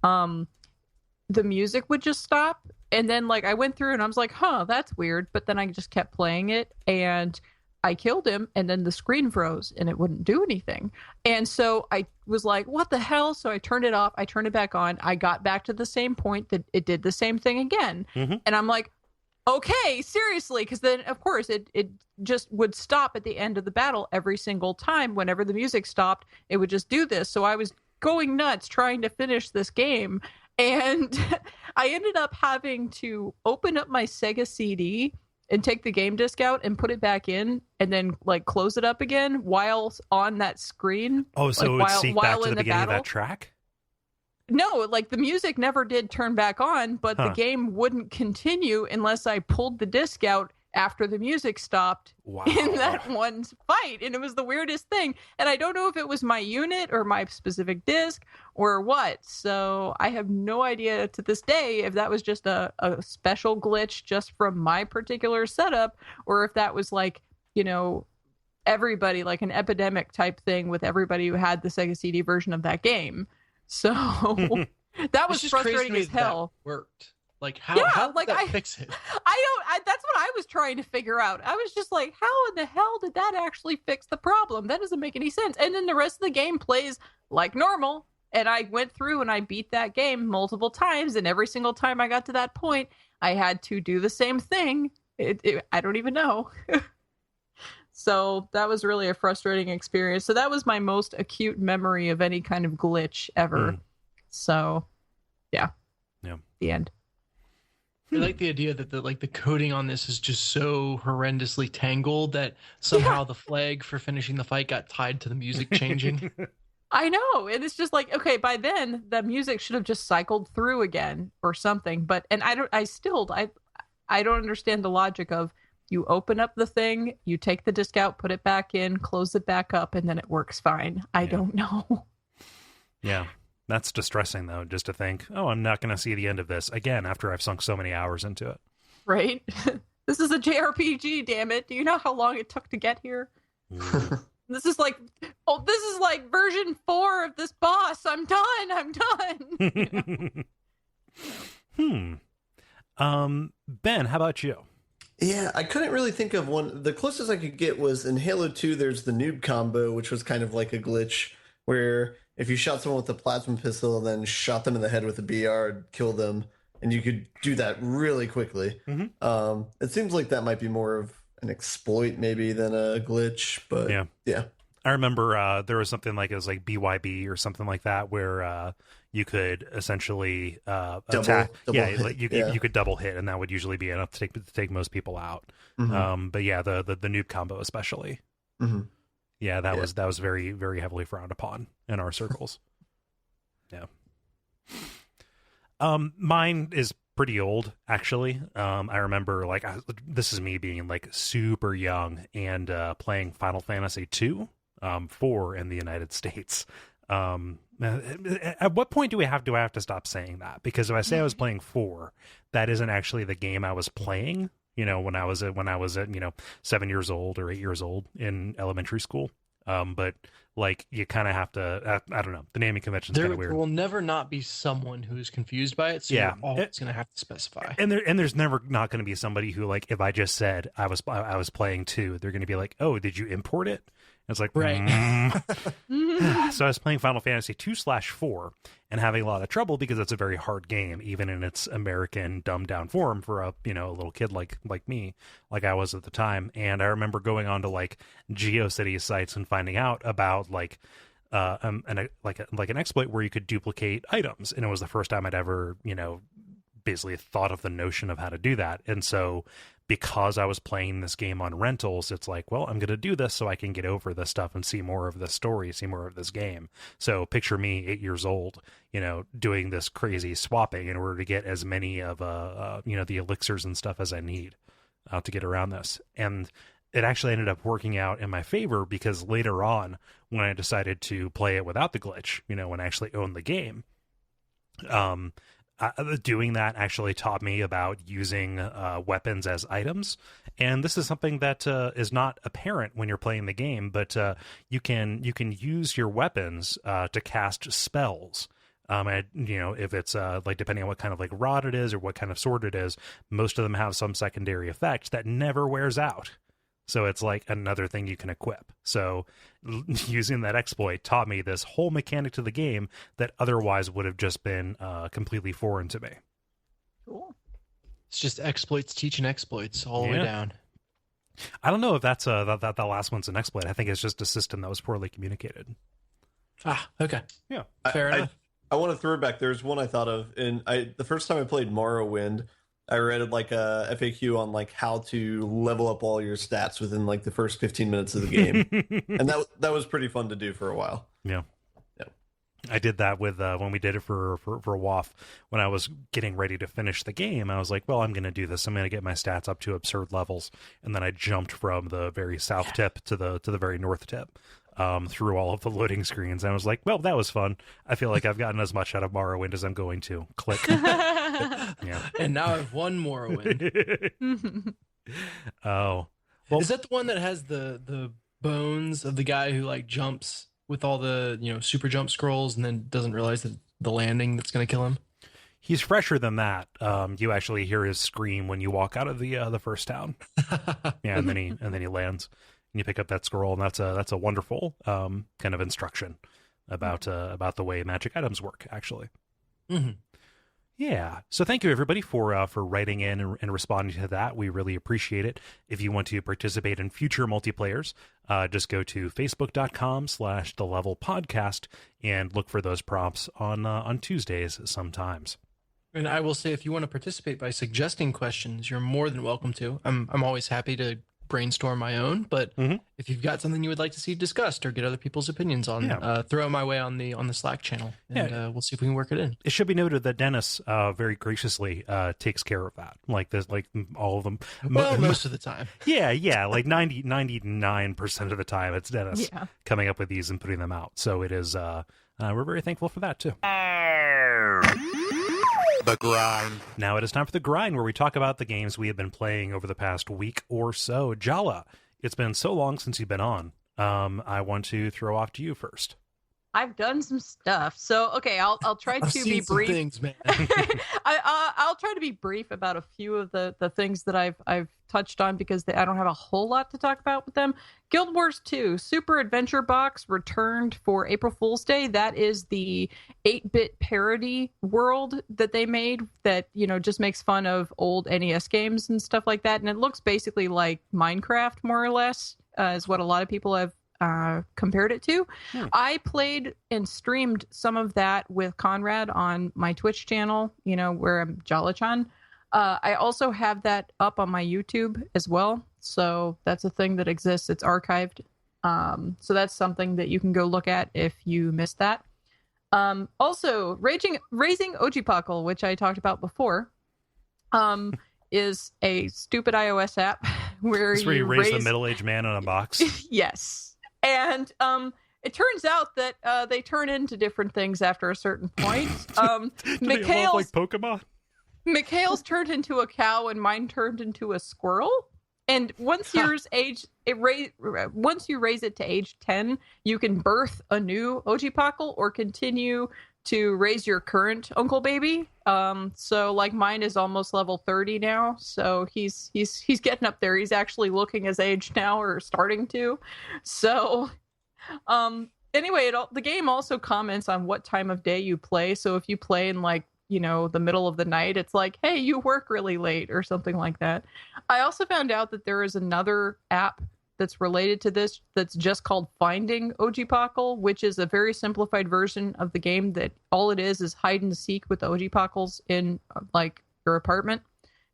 Speaker 3: the music would just stop. And then like I went through and I was like, huh, that's weird. But then I just kept playing it and I killed him, and then the screen froze and it wouldn't do anything. And so I was like, what the hell? So I turned it off. I turned it back on. I got back to the same point that it did the same thing again. And I'm like, okay, seriously. Because then, of course, it just would stop at the end of the battle every single time. Whenever the music stopped, it would just do this. So I was going nuts trying to finish this game. And I ended up having to open up my Sega CD and take the game disc out and put it back in, and then like close it up again while on that screen.
Speaker 1: Oh, so
Speaker 3: like,
Speaker 1: it would seek back to the beginning of that track?
Speaker 3: No, like the music never did turn back on, but the game wouldn't continue unless I pulled the disc out after the music stopped in that one fight. And it was the weirdest thing. And I don't know if it was my unit or my specific disc or what. So I have no idea to this day if that was just a special glitch just from my particular setup, or if that was like, everybody, like an epidemic type thing with everybody who had the Sega CD version of that game. So that was frustrating as hell.
Speaker 2: That worked. Like how did that fix it?
Speaker 3: That's what I was trying to figure out. I was just like, how in the hell did that actually fix the problem? That doesn't make any sense. And then the rest of the game plays like normal. And I went through and I beat that game multiple times. And every single time I got to that point, I had to do the same thing. I don't even know. So that was really a frustrating experience. So that was my most acute memory of any kind of glitch ever. So, yeah. The end.
Speaker 2: I like the idea that the coding on this is just so horrendously tangled that somehow the flag for finishing the fight got tied to the music changing.
Speaker 3: I know. And it's just like, okay, by then the music should have just cycled through again or something. But, and I don't understand the logic of you open up the thing, you take the disc out, put it back in, close it back up, and then it works fine. I don't know.
Speaker 1: Yeah. That's distressing, though, just to think, oh, I'm not going to see the end of this again after I've sunk so many hours into it.
Speaker 3: Right? This is a JRPG, damn it. Do you know how long it took to get here? This is like version 4 of this boss. I'm done.
Speaker 1: Ben, how about you?
Speaker 4: Yeah, I couldn't really think of one. The closest I could get was in Halo 2, there's the noob combo, which was kind of like a glitch where if you shot someone with a plasma pistol and then shot them in the head with a BR, it'd kill them, and you could do that really quickly. It seems like that might be more of an exploit maybe than a glitch, but yeah.
Speaker 1: I remember there was something like, it was like BYB or something like that, where you could essentially attack. You could double hit, and that would usually be enough to take most people out. But yeah, the noob combo especially. Yeah, that was very, very heavily frowned upon in our circles. Yeah. Mine is pretty old, actually. I remember, like, this is me being like super young and playing Final Fantasy II, 4 in the United States. At what point do I have to stop saying that? Because if I say I was playing 4, that isn't actually the game I was playing. You know, when I was at 7 years old or 8 years old in elementary school. But like, you kind of have to, I don't know, the naming convention's kind of weird.
Speaker 2: There will never not be someone who's confused by it, so you're always going to have to specify.
Speaker 1: And there's never not going to be somebody who, like, if I just said I was playing 2, they're going to be like, oh, did you import it? And it's like, right. So I was playing Final Fantasy 2/4 and having a lot of trouble because it's a very hard game, even in its American dumbed down form for a little kid like me, like I was at the time. And I remember going on to like GeoCities sites and finding out about like an exploit where you could duplicate items, and it was the first time I'd ever basically thought of the notion of how to do that. And so because I was playing this game on rentals, it's like, well, I'm going to do this so I can get over this stuff and see more of this story, see more of this game. So picture me 8 years old, doing this crazy swapping in order to get as many of, the elixirs and stuff as I need to get around this. And it actually ended up working out in my favor, because later on, when I decided to play it without the glitch, when I actually owned the game, doing that actually taught me about using weapons as items. And this is something that is not apparent when you're playing the game, but you can use your weapons to cast spells. And, if it's like, depending on what kind of like rod it is or what kind of sword it is, most of them have some secondary effect that never wears out. So it's like another thing you can equip. So using that exploit taught me this whole mechanic to the game that otherwise would have just been completely foreign to me.
Speaker 3: Cool.
Speaker 2: It's just exploits teaching exploits all the way down.
Speaker 1: I don't know if that's that last one's an exploit. I think it's just a system that was poorly communicated.
Speaker 2: Ah, okay.
Speaker 1: Yeah.
Speaker 2: Fair enough.
Speaker 4: I want to throw it back. There's one I thought of, and the first time I played Morrowind, I read like a FAQ on like how to level up all your stats within like the first 15 minutes of the game, and that was pretty fun to do for a while.
Speaker 1: Yeah. I did that with when we did it for WAF. When I was getting ready to finish the game, I was like, well, I'm going to do this. I'm going to get my stats up to absurd levels, and then I jumped from the very south tip to the very north tip. Through all of the loading screens. And I was like, well, that was fun. I feel like I've gotten as much out of Morrowind as I'm going to. Click. Yeah.
Speaker 2: And now I've won Morrowind.
Speaker 1: Oh. Well,
Speaker 2: is that the one that has the bones of the guy who like jumps with all the super jump scrolls and then doesn't realize that the landing that's going to kill him?
Speaker 1: He's fresher than that. You actually hear his scream when you walk out of the first town. Yeah, and then he lands, and you pick up that scroll, and that's a wonderful kind of instruction about the way magic items work, actually.
Speaker 2: Mm-hmm.
Speaker 1: Yeah. So thank you everybody for writing in and responding to that. We really appreciate it. If you want to participate in future multiplayers, just go to facebook.com/thelevelpodcast and look for those prompts on Tuesdays sometimes.
Speaker 2: And I will say, if you want to participate by suggesting questions, you're more than welcome to. I'm always happy to brainstorm my own, but if you've got something you would like to see discussed or get other people's opinions on, throw it my way on the Slack channel, and we'll see if we can work it in.
Speaker 1: It should be noted that Dennis very graciously takes care of that, like all of them.
Speaker 2: Well, most of the time.
Speaker 1: Yeah, like 99% of the time, it's Dennis coming up with these and putting them out. So it is. We're very thankful for that too.
Speaker 5: The grind.
Speaker 1: Now it is time for the grind, where we talk about the games we have been playing over the past week or so. Jala, it's been so long since you've been on. I want to throw off to you first.
Speaker 3: I've done some stuff, so okay. I'll try to be brief.
Speaker 2: Things, man.
Speaker 3: I'll try to be brief about a few of the things that I've touched on, because I don't have a whole lot to talk about with them. Guild Wars 2 Super Adventure Box returned for April Fool's Day. That is the 8-bit parody world that they made that, just makes fun of old NES games and stuff like that. And it looks basically like Minecraft, more or less, is what a lot of people have compared it to. I played and streamed some of that with Conrad on my Twitch channel, where I'm Jala-chan. I also have that up on my YouTube as well. So that's a thing that exists. It's archived. So that's something that you can go look at if you missed that. Also, Raising Ojipockle, which I talked about before, is a stupid iOS app where
Speaker 1: you raise the middle-aged man in a box.
Speaker 3: Yes. And it turns out that they turn into different things after a certain point.
Speaker 1: Mikhail's like Pokemon.
Speaker 3: Mikhail's turned into a cow, and mine turned into a squirrel. And once you raise it to age 10, you can birth a new Ojipockle or continue to raise your current uncle baby. So like mine is almost level 30 now, so he's getting up there. He's actually looking his age now, or starting to. So anyway, the game also comments on what time of day you play. So if you play in the middle of the night, it's like, hey, you work really late or something like that. I also found out that there is another app that's related to this that's just called Finding Ojipockle, which is a very simplified version of the game that all it is hide and seek with the Ojipockles in your apartment,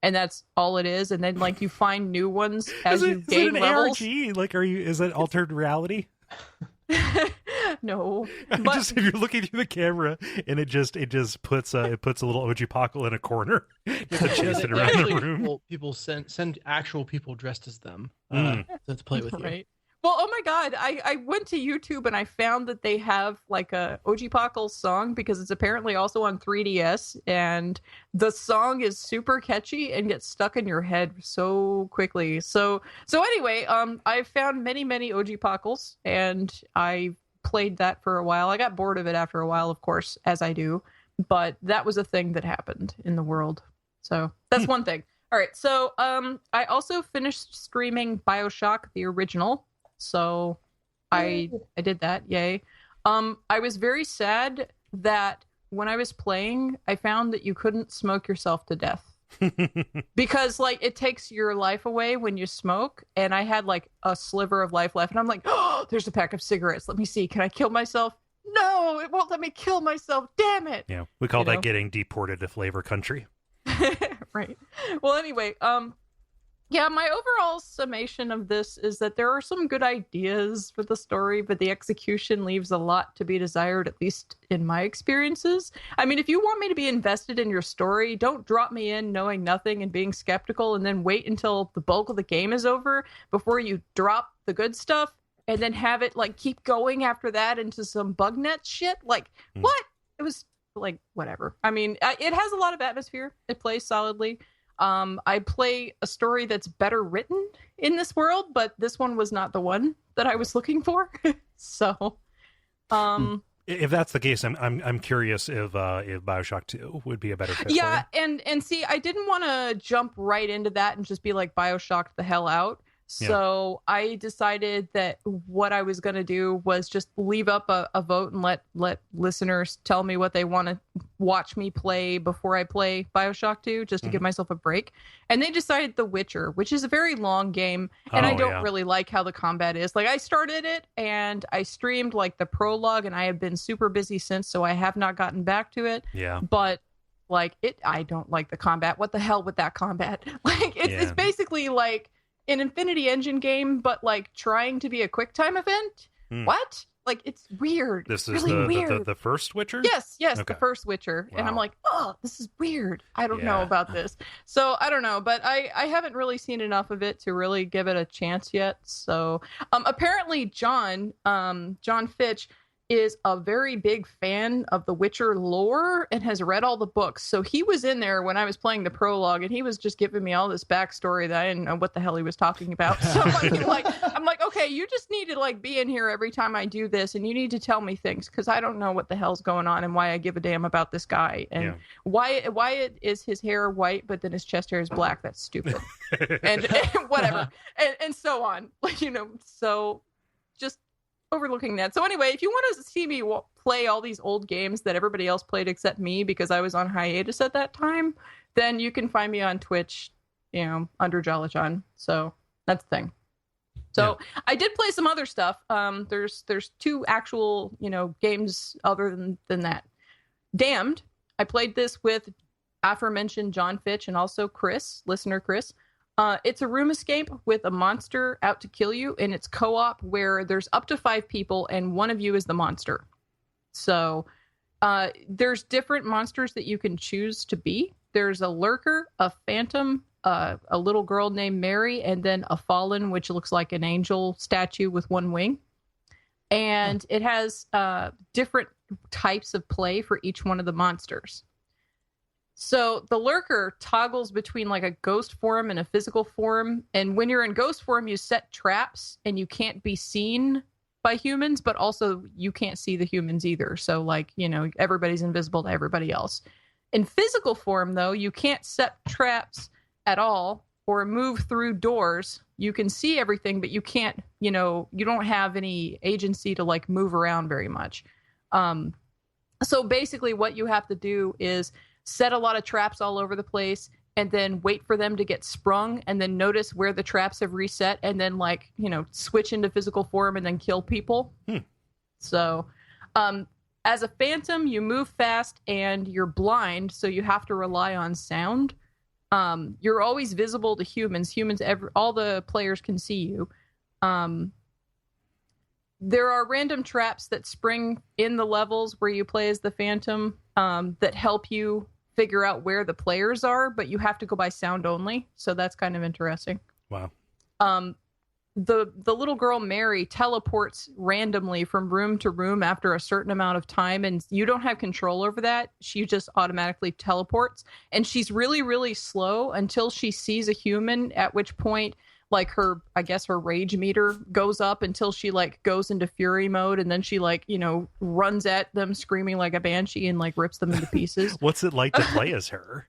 Speaker 3: and that's all it is. And then you find new ones as you gain levels.
Speaker 1: Is it an ARG? Is it altered reality?
Speaker 3: No,
Speaker 1: but just if you're looking through the camera and it just puts a little Ojipockle in a corner, you have to chase it around the room.
Speaker 2: People send actual people dressed as them to play with you.
Speaker 3: Right. Well, oh my God, I went to YouTube and I found that they have a Ojipockle song, because it's apparently also on 3DS, and the song is super catchy and gets stuck in your head so quickly. So anyway, I found many Ojipockles, and I played that for a while. I got bored of it after a while, of course, as I do, but that was a thing that happened in the world. So that's one thing. All right, so I also finished streaming Bioshock, the original. So I did that. Yay. I was very sad that when I was playing, I found that you couldn't smoke yourself to death. Because it takes your life away when you smoke, and I had a sliver of life left, and I'm like, oh, there's a pack of cigarettes. Let me see. Can I kill myself? No, it won't let me kill myself. Damn it.
Speaker 1: Yeah. We call that getting deported to flavor country.
Speaker 3: Right. Well, anyway, yeah, my overall summation of this is that there are some good ideas for the story, but the execution leaves a lot to be desired, at least in my experiences. I mean, if you want me to be invested in your story, don't drop me in knowing nothing and being skeptical, and then wait until the bulk of the game is over before you drop the good stuff, and then have it keep going after that into some bug net shit. What? It was whatever. I mean, it has a lot of atmosphere. It plays solidly. I play a story that's better written in this world, but this one was not the one that I was looking for. So,
Speaker 1: if that's the case, I'm curious if Bioshock 2 would be a better fit.
Speaker 3: Yeah,
Speaker 1: for you.
Speaker 3: and see, I didn't want to jump right into that and just be like Bioshocked the hell out. So I decided that what I was going to do was just leave up a vote and let listeners tell me what they want to watch me play before I play Bioshock 2, just to give myself a break. And they decided The Witcher, which is a very long game, and I don't really like how the combat is. Like, I started it and I streamed like the prologue, and I have been super busy since, so I have not gotten back to it.
Speaker 1: Yeah.
Speaker 3: But like I don't like the combat. What the hell with that combat? Like, it's basically like an Infinity Engine game, but like trying to be a QuickTime event. What? Like, it's weird.
Speaker 1: This is
Speaker 3: really
Speaker 1: weird. The first Witcher?
Speaker 3: Yes,
Speaker 1: Okay.
Speaker 3: the first Witcher.
Speaker 1: Wow.
Speaker 3: And I'm like, oh, this is weird. I don't know about this. So I don't know, but I haven't really seen enough of it to really give it a chance yet. So apparently John Fitch is a very big fan of the Witcher lore and has read all the books. So he was in there when I was playing the prologue, and he was just giving me all this backstory that I didn't know what the hell he was talking about. So I'm like, okay, you just need to like be in here every time I do this, and you need to tell me things, because I don't know what the hell's going on and why I give a damn about this guy, and why is his hair white but then his chest hair is black. That's stupid. and whatever, and so on. Like, you know, so just overlooking that. So anyway, if you want to see me play all these old games that everybody else played except me, because I was on hiatus at that time, then you can find me on Twitch, you know, under Jala-chan. So that's the thing. So I did play some other stuff. There's two actual, you know, games other than that. Damned. I played this with aforementioned John Fitch and also listener Chris. It's a room escape with a monster out to kill you, and it's co-op where there's up to 5 people and one of you is the monster. So there's different monsters that you can choose to be. There's a lurker, a phantom, a little girl named Mary, and then a fallen, which looks like an angel statue with one wing. And it has different types of play for each one of the monsters. So the lurker toggles between like a ghost form and a physical form. And when you're in ghost form, you set traps and you can't be seen by humans, but also you can't see the humans either. So like, you know, everybody's invisible to everybody else. In physical form, though, you can't set traps at all or move through doors. You can see everything, but you can't, you know, you don't have any agency to like move around very much. So basically what you have to do is set a lot of traps all over the place and then wait for them to get sprung and then notice where the traps have reset and then like, you know, switch into physical form and then kill people. So as a phantom, you move fast and you're blind, so you have to rely on sound. You're always visible to humans. All the players can see you. There are random traps that spring in the levels where you play as the phantom that help you figure out where the players are, but you have to go by sound only. So that's kind of interesting.
Speaker 1: Wow.
Speaker 3: The little girl Mary teleports randomly from room to room after a certain amount of time, and you don't have control over that. She just automatically teleports, and she's really, really slow until she sees a human, at which point like her rage meter goes up until she like goes into fury mode, and then she like, you know, runs at them screaming like a banshee and like rips them into pieces.
Speaker 1: What's it like to play as her?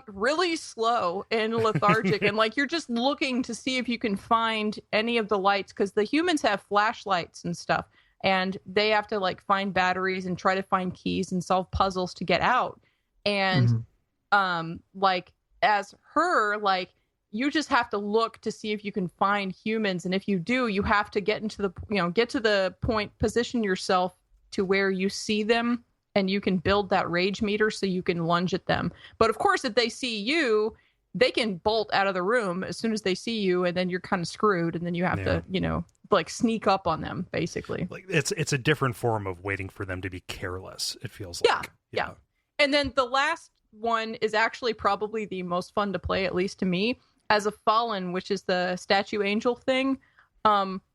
Speaker 3: Really slow and lethargic, and like you're just looking to see if you can find any of the lights, because the humans have flashlights and stuff, and they have to like find batteries and try to find keys and solve puzzles to get out. And like as her, like you just have to look to see if you can find humans, and if you do, you have to get to the point, position yourself to where you see them, and you can build that rage meter so you can lunge at them. But of course, if they see you, they can bolt out of the room as soon as they see you, and then you're kind of screwed, and then you have to, you know, like sneak up on them, basically.
Speaker 1: Like it's a different form of waiting for them to be careless, it feels like.
Speaker 3: Yeah. And then the last one is actually probably the most fun to play, at least to me, as a fallen, which is the statue angel thing.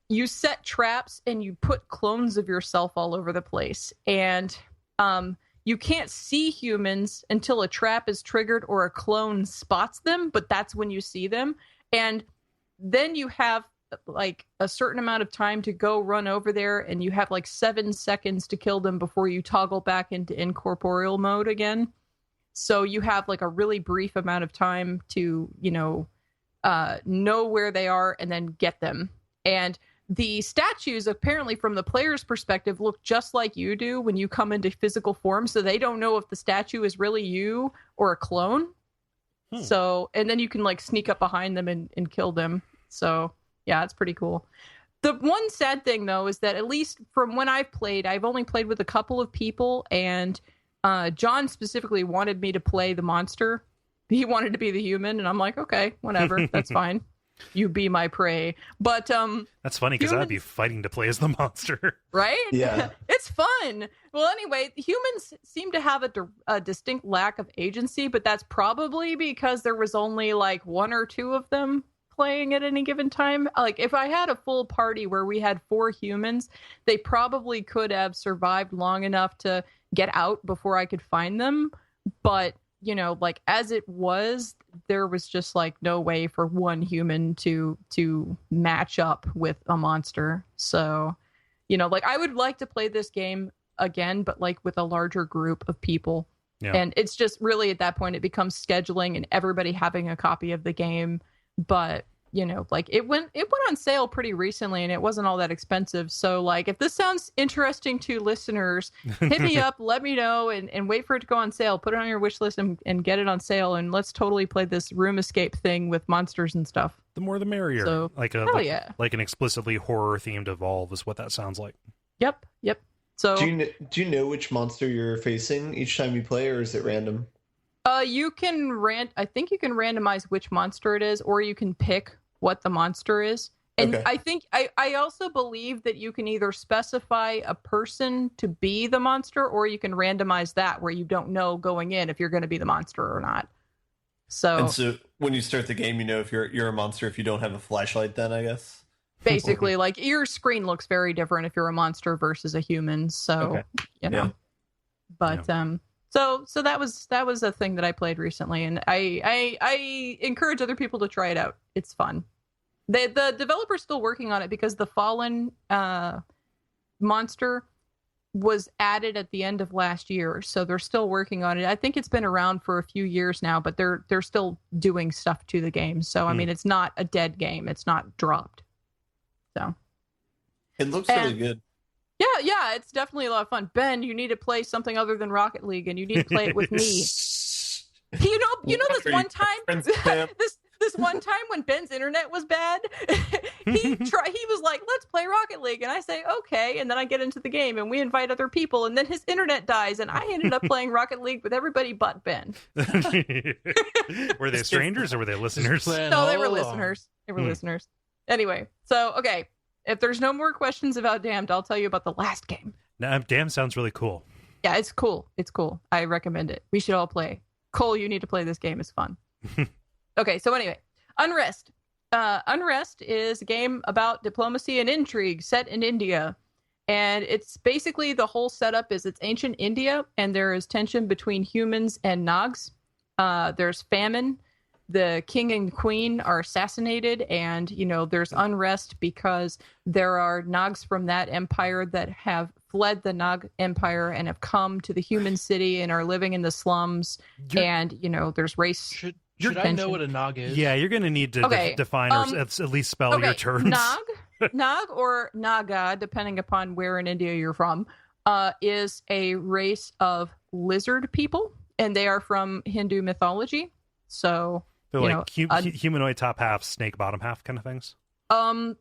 Speaker 3: You set traps and you put clones of yourself all over the place, and you can't see humans until a trap is triggered or a clone spots them, but that's when you see them. And then you have like a certain amount of time to go run over there, and you have like 7 seconds to kill them before you toggle back into incorporeal mode again. So you have like a really brief amount of time to, know where they are and then get them. And the statues, apparently from the player's perspective, look just like you do when you come into physical form. So they don't know if the statue is really you or a clone. So, and then you can like sneak up behind them and kill them. So yeah, it's pretty cool. The one sad thing though is that, at least from when I've played, I've only played with a couple of people, and John specifically wanted me to play the monster. He wanted to be the human, and I'm like, okay, whatever, that's fine. You be my prey. But
Speaker 1: that's funny, because I'd be fighting to play as the monster.
Speaker 3: Right?
Speaker 4: Yeah.
Speaker 3: It's fun. Well, anyway, humans seem to have a distinct lack of agency, but that's probably because there was only like 1 or 2 of them playing at any given time. Like, if I had a full party where we had 4 humans, they probably could have survived long enough to get out before I could find them. But like, as it was, there was just like no way for one human to match up with a monster. So, like, I would like to play this game again, but like with a larger group of people. Yeah. And it's just really, at that point, it becomes scheduling and everybody having a copy of the game. But like, it went on sale pretty recently, and it wasn't all that expensive. So like, if this sounds interesting to listeners, hit me up, let me know, and wait for it to go on sale. Put it on your wish list and get it on sale, and let's totally play this room escape thing with monsters and stuff.
Speaker 1: The more the merrier.
Speaker 3: So,
Speaker 1: like an explicitly horror themed Evolve is what that sounds like.
Speaker 3: Yep. So
Speaker 4: do you know which monster you're facing each time you play, or is it random?
Speaker 3: You can I think you can randomize which monster it is, or you can pick what the monster is. And okay. I think I also believe that you can either specify a person to be the monster, or you can randomize that where you don't know going in if you're going to be the monster or not. So
Speaker 4: when you start the game, if you're a monster if you don't have a flashlight, then I guess.
Speaker 3: Basically, like, your screen looks very different if you're a monster versus a human. So,
Speaker 4: Yeah.
Speaker 3: But So that was a thing that I played recently, and I encourage other people to try it out. It's fun. The developer's still working on it because the Fallen monster was added at the end of last year, so they're still working on it. I think it's been around for a few years now, but they're still doing stuff to the game. So I mean, it's not a dead game. It's not dropped. So
Speaker 4: it looks really good.
Speaker 3: Yeah, it's definitely a lot of fun. Ben, you need to play something other than Rocket League, and you need to play it with me. You know this one time, this one time when Ben's internet was bad, he was like, "Let's play Rocket League," and I say, "Okay," and then I get into the game, and we invite other people, and then his internet dies, and I ended up playing Rocket League with everybody but Ben.
Speaker 1: Were they strangers or were they listeners?
Speaker 3: No, they were listeners. They were listeners. Anyway, so okay. If there's no more questions about Damned, I'll tell you about the last game.
Speaker 1: No, Damned sounds really cool.
Speaker 3: Yeah, it's cool. It's cool. I recommend it. We should all play. Kole, you need to play this game. It's fun. Okay, so anyway, Unrest. Unrest is a game about diplomacy and intrigue set in India. And it's basically, the whole setup is it's ancient India, and there is tension between humans and Nags. There's famine. The king and queen are assassinated, and there's unrest because there are Nags from that empire that have fled the Nag empire and have come to the human city and are living in the slums. And there's race.
Speaker 2: Should I know what a Nag is?
Speaker 1: Yeah, you're going to need to define or at least spell your terms.
Speaker 3: Nag or Naga, depending upon where in India you're from, is a race of lizard people, and they are from Hindu mythology. So
Speaker 1: they're like humanoid top half, snake bottom half kind of things.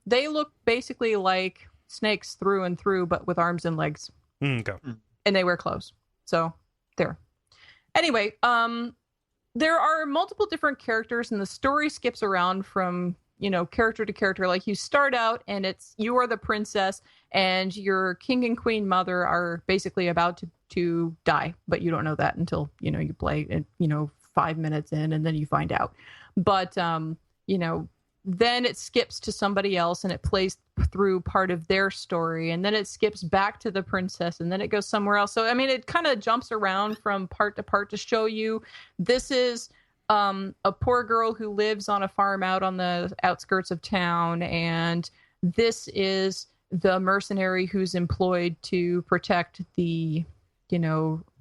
Speaker 3: They look basically like snakes through and through, but with arms and legs.
Speaker 1: Okay.
Speaker 3: And they wear clothes. So there. Anyway, there are multiple different characters, and the story skips around from character to character. Like, you start out and you are the princess, and your king and queen mother are basically about to die, but you don't know that until you play, and 5 minutes in, and then you find out. But then it skips to somebody else and it plays through part of their story, and then it skips back to the princess, and then it goes somewhere else. So I mean, it kind of jumps around from part to part to show you this is a poor girl who lives on a farm out on the outskirts of town, and this is the mercenary who's employed to protect the,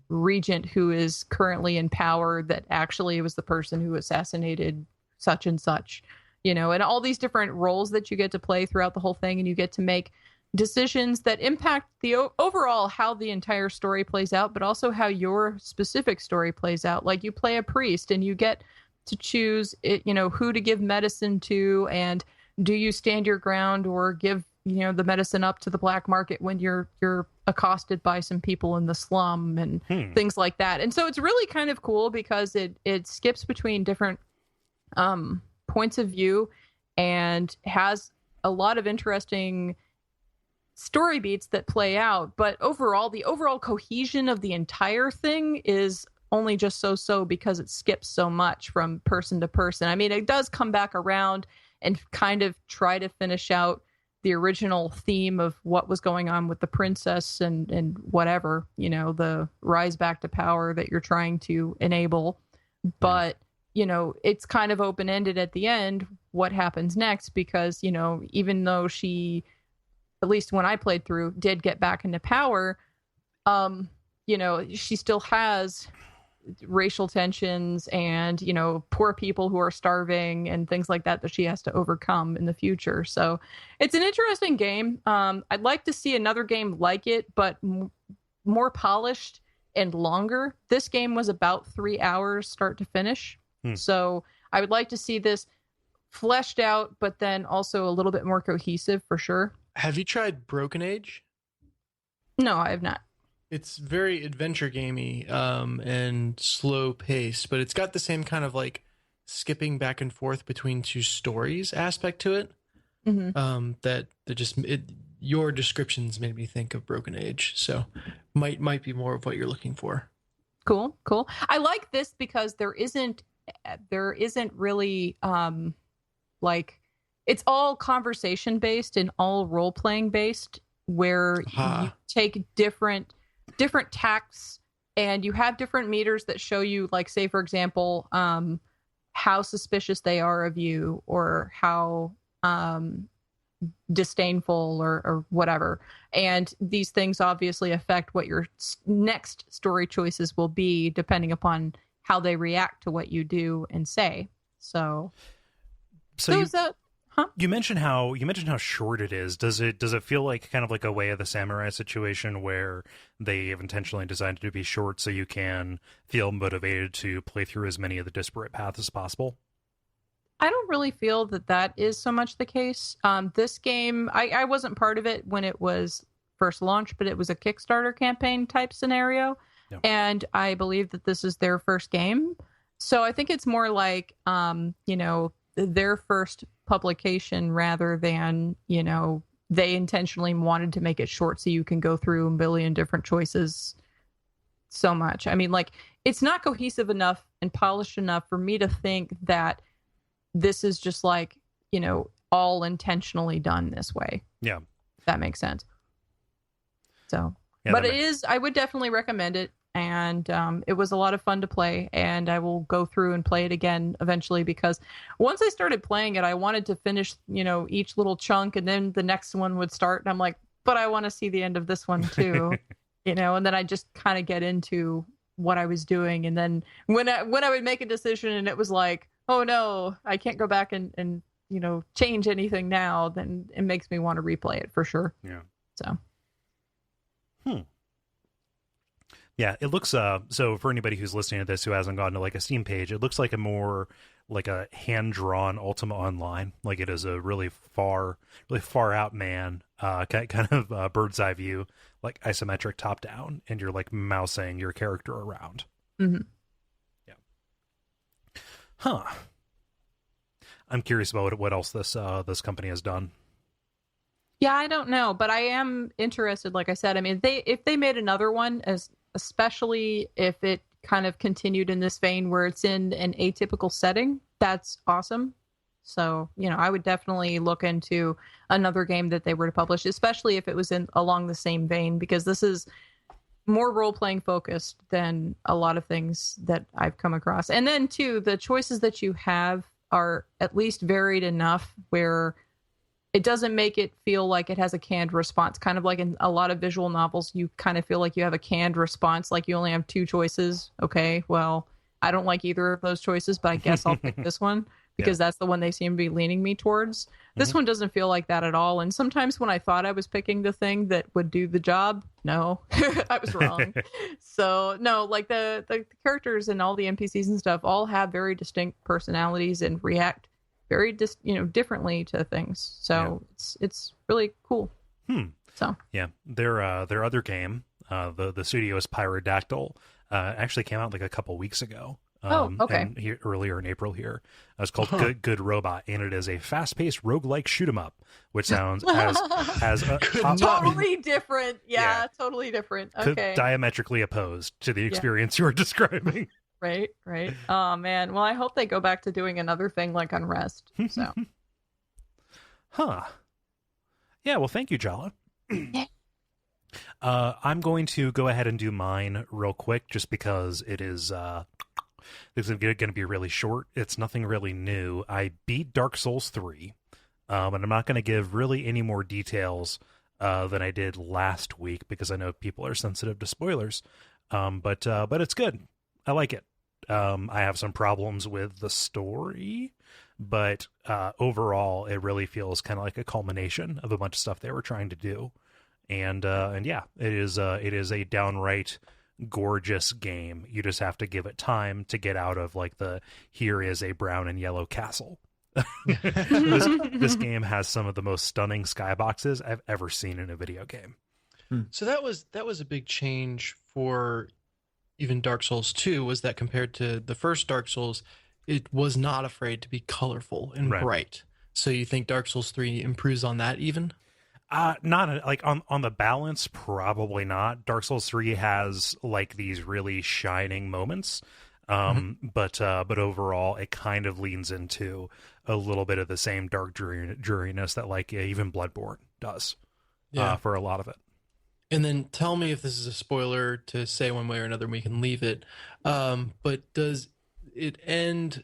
Speaker 3: regent who is currently in power, that actually was the person who assassinated such and such, and all these different roles that you get to play throughout the whole thing, and you get to make decisions that impact the overall how the entire story plays out, but also how your specific story plays out. Like, you play a priest and you get to choose it, who to give medicine to, and do you stand your ground or give the medicine up to the black market when you're accosted by some people in the slum and things like that. And so it's really kind of cool because it skips between different points of view and has a lot of interesting story beats that play out. But overall, the overall cohesion of the entire thing is only just so because it skips so much from person to person. I mean, it does come back around and kind of try to finish out the original theme of what was going on with the princess and whatever, the rise back to power that you're trying to enable. But, it's kind of open-ended at the end, what happens next, because, even though she, at least when I played through, did get back into power, she still has racial tensions and poor people who are starving and things like that she has to overcome in the future. So it's an interesting game. I'd like to see another game like it, but more polished and longer. This game was about 3 hours start to finish. So I would like to see this fleshed out, but then also a little bit more cohesive for sure.
Speaker 2: Have you tried Broken Age?
Speaker 3: No, I have not.
Speaker 2: It's very adventure gamey and slow paced, but it's got the same kind of like skipping back and forth between two stories aspect to it. Your descriptions made me think of Broken Age, so might be more of what you're looking for.
Speaker 3: Cool. I like this because there isn't really like, it's all conversation based and all role playing based, where you take different tacks and you have different meters that show you, like, say for example, how suspicious they are of you, or how disdainful or whatever. And these things obviously affect what your next story choices will be, depending upon how they react to what you do and say. So you mentioned
Speaker 1: how short it is. Does it feel like kind of like a Way of the Samurai situation, where they have intentionally designed it to be short so you can feel motivated to play through as many of the disparate paths as possible?
Speaker 3: I don't really feel that is so much the case. This game, I wasn't part of it when it was first launched, but it was a Kickstarter campaign type scenario. Yeah. And I believe that this is their first game. So I think it's more like, their first publication, rather than, they intentionally wanted to make it short so you can go through a billion different choices so much. I mean, like, it's not cohesive enough and polished enough for me to think that this is just like, all intentionally done this way.
Speaker 1: Yeah.
Speaker 3: If that makes sense. So,
Speaker 1: yeah,
Speaker 3: but I would definitely recommend it. And it was a lot of fun to play, and I will go through and play it again eventually, because once I started playing it, I wanted to finish, each little chunk, and then the next one would start, and I'm like, but I want to see the end of this one too, and then I just kind of get into what I was doing. And then when I would make a decision and it was like, oh no, I can't go back and change anything now, then it makes me want to replay it for sure.
Speaker 1: Yeah.
Speaker 3: So.
Speaker 1: Yeah, it looks, so for anybody who's listening to this who hasn't gone to like a Steam page, it looks like a more like a hand-drawn Ultima Online. Like, it is a really far out man, kind of bird's eye view, like isometric top down, and you're like mousing your character around.
Speaker 3: Mm-hmm.
Speaker 1: Yeah. Huh. I'm curious about what else this company has done.
Speaker 3: Yeah, I don't know, but I am interested. Like I said, I mean, if they made another one, especially if it kind of continued in this vein where it's in an atypical setting, that's awesome. So, I would definitely look into another game that they were to publish, especially if it was in along the same vein, because this is more role-playing focused than a lot of things that I've come across. And then too, the choices that you have are at least varied enough where it doesn't make it feel like it has a canned response. Kind of like in a lot of visual novels, you kind of feel like you have a canned response, like you only have two choices. Okay, well, I don't like either of those choices, but I guess I'll pick this one because that's the one they seem to be leaning me towards. This one doesn't feel like that at all. And sometimes when I thought I was picking the thing that would do the job, no, I was wrong. So no, like the characters and all the NPCs and stuff all have very distinct personalities and react very differently to things. So it's really cool. So
Speaker 1: their other game, the studio is Pyrodactyl, actually came out like a couple weeks ago.
Speaker 3: Okay.
Speaker 1: Earlier in April here. It's called Good Robot, and it is a fast-paced roguelike shoot 'em up, which sounds as
Speaker 3: totally different. Yeah, totally different. Okay.
Speaker 1: Diametrically opposed to the experience you're describing.
Speaker 3: Right. Oh man. Well, I hope they go back to doing another thing like Unrest. So.
Speaker 1: Yeah. Well, thank you, Jala. I'm going to go ahead and do mine real quick, just because it is. This is going to be really short. It's nothing really new. I beat Dark Souls 3, and I'm not going to give really any more details than I did last week because I know people are sensitive to spoilers. But it's good. I like it. I have some problems with the story, but overall, it really feels kind of like a culmination of a bunch of stuff they were trying to do. And yeah, it is a downright gorgeous game. You just have to give it time to get out of like here is a brown and yellow castle. This game has some of the most stunning skyboxes I've ever seen in a video game.
Speaker 2: So that was a big change for even Dark Souls 2, was that compared to the first Dark Souls, it was not afraid to be colorful and bright. So you think Dark Souls 3 improves on that even?
Speaker 1: Not like on the balance, probably not. Dark Souls 3 has like these really shining moments, but overall it kind of leans into a little bit of the same dark dreariness that like even Bloodborne does for a lot of it.
Speaker 2: And then tell me if this is a spoiler to say one way or another, we can leave it. But does it end,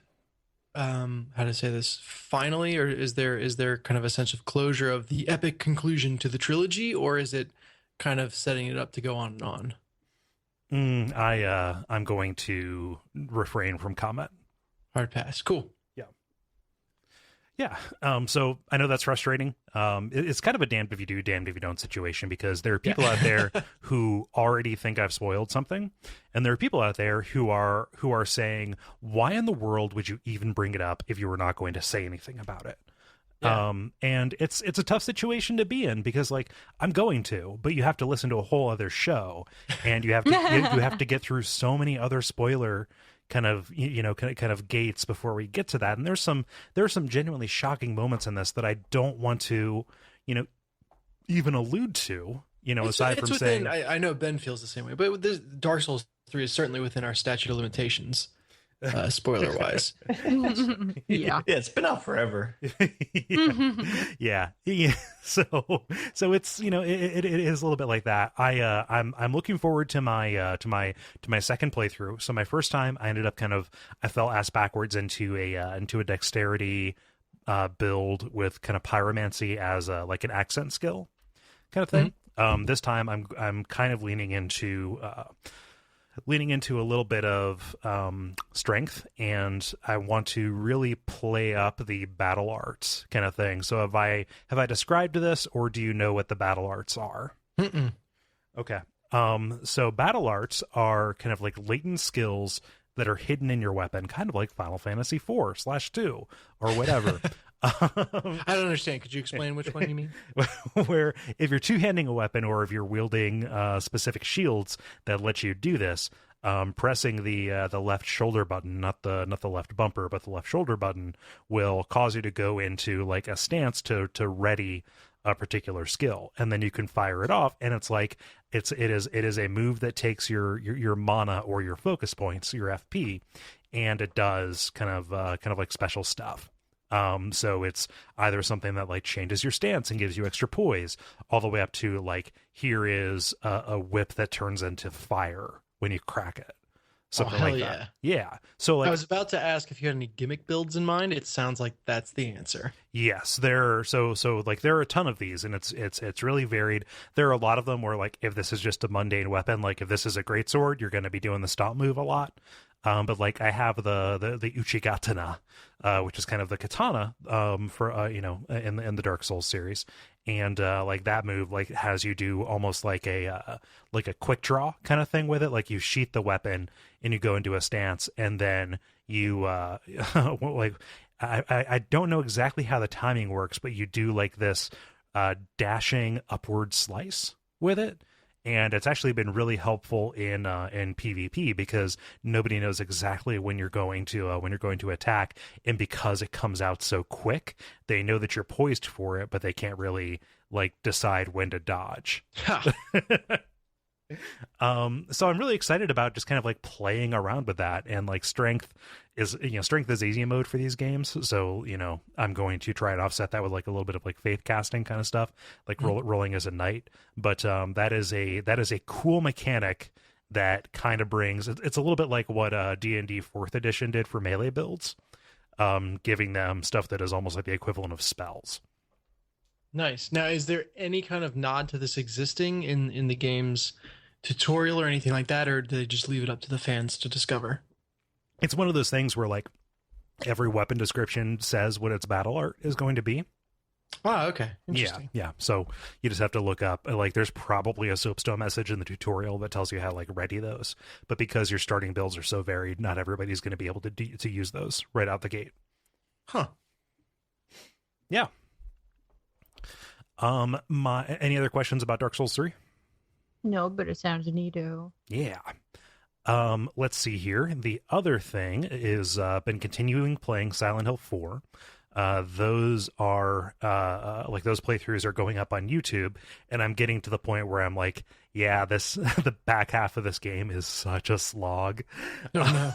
Speaker 2: how to say this, finally, or is there kind of a sense of closure of the epic conclusion to the trilogy, or is it kind of setting it up to go on and on?
Speaker 1: I'm going to refrain from comment.
Speaker 2: Hard pass. Cool.
Speaker 1: Yeah. So I know that's frustrating. It's kind of a damned if you do, damned if you don't situation, because there are people out there who already think I've spoiled something, and there are people out there who are saying, why in the world would you even bring it up if you were not going to say anything about it? And it's a tough situation to be in, because like I'm going to, but you have to listen to a whole other show, and you have to you have to get through so many other spoiler kind of gates before we get to that. And there are some genuinely shocking moments in this that I don't want to even allude to, aside from saying
Speaker 2: I know Ben feels the same way, but this Dark Souls 3 is certainly within our statute of limitations, spoiler wise.
Speaker 3: Yeah,
Speaker 4: it's been out forever.
Speaker 1: Yeah. So it's it is a little bit like that. I'm looking forward to my second playthrough. So my first time I ended up I fell ass backwards into a dexterity build with kind of pyromancy as like an accent skill kind of thing. This time I'm kind of leaning into a little bit of strength, and I want to really play up the battle arts kind of thing. So have I described this, or do you know what the battle arts are?
Speaker 2: Mm-mm.
Speaker 1: Okay. So battle arts are kind of like latent skills that are hidden in your weapon, kind of like Final Fantasy 4/2 or whatever.
Speaker 2: I don't understand. Could you explain which one you mean?
Speaker 1: Where if you're two-handing a weapon, or if you're wielding specific shields that let you do this, pressing the left shoulder button, not the left bumper, but the left shoulder button, will cause you to go into like a stance to ready a particular skill, and then you can fire it off. And it's like it is a move that takes your mana or your focus points, your FP, and it does kind of like special stuff. So it's either something that like changes your stance and gives you extra poise, all the way up to like, here is a whip that turns into fire when you crack it. Something
Speaker 2: hell
Speaker 1: like
Speaker 2: yeah.
Speaker 1: that. Yeah. So like,
Speaker 2: I was about to ask if you had any gimmick builds in mind. It sounds like that's the answer.
Speaker 1: yes, there are so like there are a ton of these, and it's really varied. There are a lot of them where like, if this is just a mundane weapon, like if this is a greatsword, you're going to be doing the stomp move a lot. But like I have the Uchigatana, which is kind of the katana, for in the Dark Souls series, and like that move like has you do almost like a quick draw kind of thing with it. Like you sheath the weapon and you go into a stance, and then you like I don't know exactly how the timing works, but you do like this dashing upward slice with it. And it's actually been really helpful in PvP, because nobody knows exactly when you're going to attack, and because it comes out so quick, they know that you're poised for it, but they can't really like decide when to dodge. So I'm really excited about just kind of like playing around with that, and like strength is easy mode for these games, so I'm going to try and offset that with like a little bit of like faith casting kind of stuff, like rolling as a knight. But that is a cool mechanic that kind of brings it's a little bit like what D&D 4th edition did for melee builds, giving them stuff that is almost like the equivalent of spells.
Speaker 2: Nice. Now, is there any kind of nod to this existing in the game's tutorial or anything like that, or do they just leave it up to the fans to discover?
Speaker 1: It's one of those things where like every weapon description says what its battle art is going to be.
Speaker 2: Oh, okay. Interesting.
Speaker 1: Yeah. So you just have to look up, like there's probably a soapstone message in the tutorial that tells you how to like ready those. But because your starting builds are so varied, not everybody's going to be able to use those right out the gate.
Speaker 2: Huh.
Speaker 1: Yeah. Any other questions about Dark Souls 3?
Speaker 3: No, but it sounds neato.
Speaker 1: Yeah. Let's see here. The other thing is been continuing playing Silent Hill 4. Those are like those playthroughs are going up on YouTube, and I'm getting to the point where I'm like, yeah, the back half of this game is such a slog.
Speaker 2: Oh,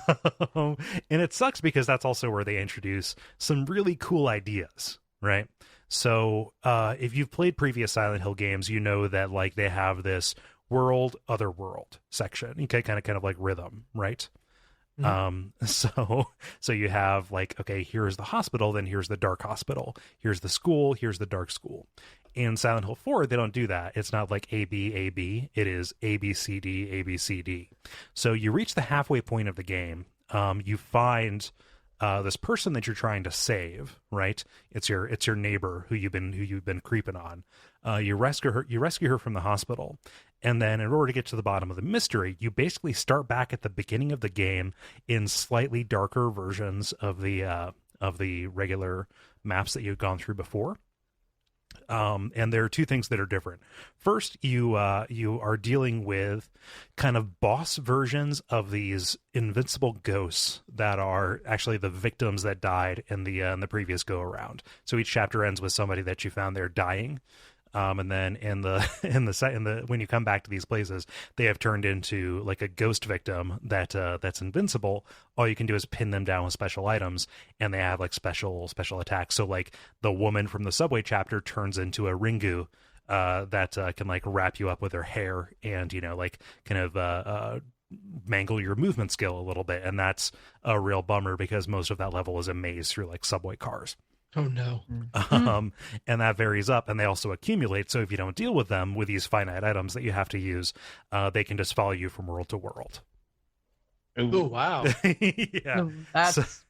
Speaker 2: no.
Speaker 1: And it sucks because that's also where they introduce some really cool ideas, right? So if you've played previous Silent Hill games, you know that like they have this world, other world section. Okay, kind of like rhythm, right?
Speaker 2: Mm-hmm.
Speaker 1: So you have like, okay, here's the hospital, then here's the dark hospital, here's the school, here's the dark school. In Silent Hill 4, they don't do that. It's not like A, B, A, B. It is A, B, C, D, A, B, C, D. So you reach the halfway point of the game. You find this person that you're trying to save, right? It's your neighbor who you've been creeping on. You rescue her from the hospital, and then in order to get to the bottom of the mystery, you basically start back at the beginning of the game in slightly darker versions of the regular maps that you've gone through before. And there are two things that are different. First, you are dealing with kind of boss versions of these invincible ghosts that are actually the victims that died in the previous go around. So each chapter ends with somebody that you found there dying. And then in the when you come back to these places, they have turned into like a ghost victim that's invincible. All you can do is pin them down with special items, and they have like special attacks. So like the woman from the subway chapter turns into a Ringu that can like wrap you up with her hair and like kind of mangle your movement skill a little bit, and that's a real bummer because most of that level is a maze through like subway cars.
Speaker 2: Oh no.
Speaker 1: And that varies up, and they also accumulate, so if you don't deal with them with these finite items that you have to use, they can just follow you from world to world.
Speaker 2: Oh wow.
Speaker 1: Yeah.
Speaker 3: That's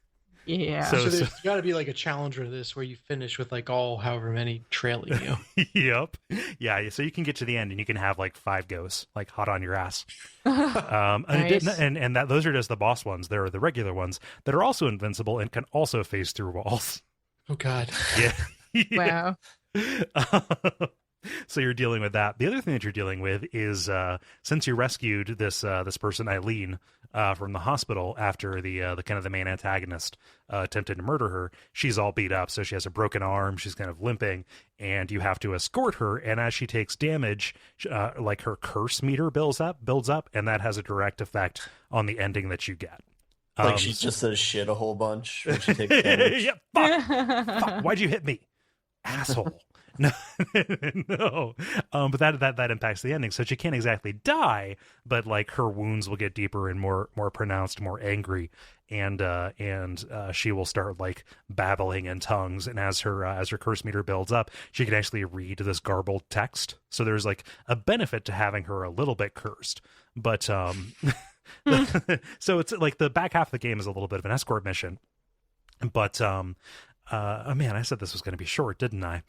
Speaker 3: yeah.
Speaker 2: So there's got to be like a challenger to this where you finish with like however many trailing you.
Speaker 1: Yep. Yeah, so you can get to the end and you can have like 5 ghosts like hot on your ass.
Speaker 3: Nice.
Speaker 1: And that those are just the boss ones. There are the regular ones that are also invincible and can also phase through walls.
Speaker 2: Oh God.
Speaker 1: Yeah.
Speaker 3: Wow.
Speaker 1: So you're dealing with that. The other thing that you're dealing with is since you rescued this person Eileen from the hospital after the kind of the main antagonist attempted to murder her, she's all beat up. So she has a broken arm. She's kind of limping, and you have to escort her. And as she takes damage, like her curse meter builds up, and that has a direct effect on the ending that you get.
Speaker 4: Like she just says shit a whole bunch when she takes damage.
Speaker 1: Yeah, fuck, why'd you hit me, asshole? No, no. But that impacts the ending. So she can't exactly die, but like her wounds will get deeper and more pronounced, more angry, and she will start like babbling in tongues. And as her curse meter builds up, she can actually read this garbled text. So there's like a benefit to having her a little bit cursed, but so it's like the back half of the game is a little bit of an escort mission, but oh man, I said this was going to be short, didn't I?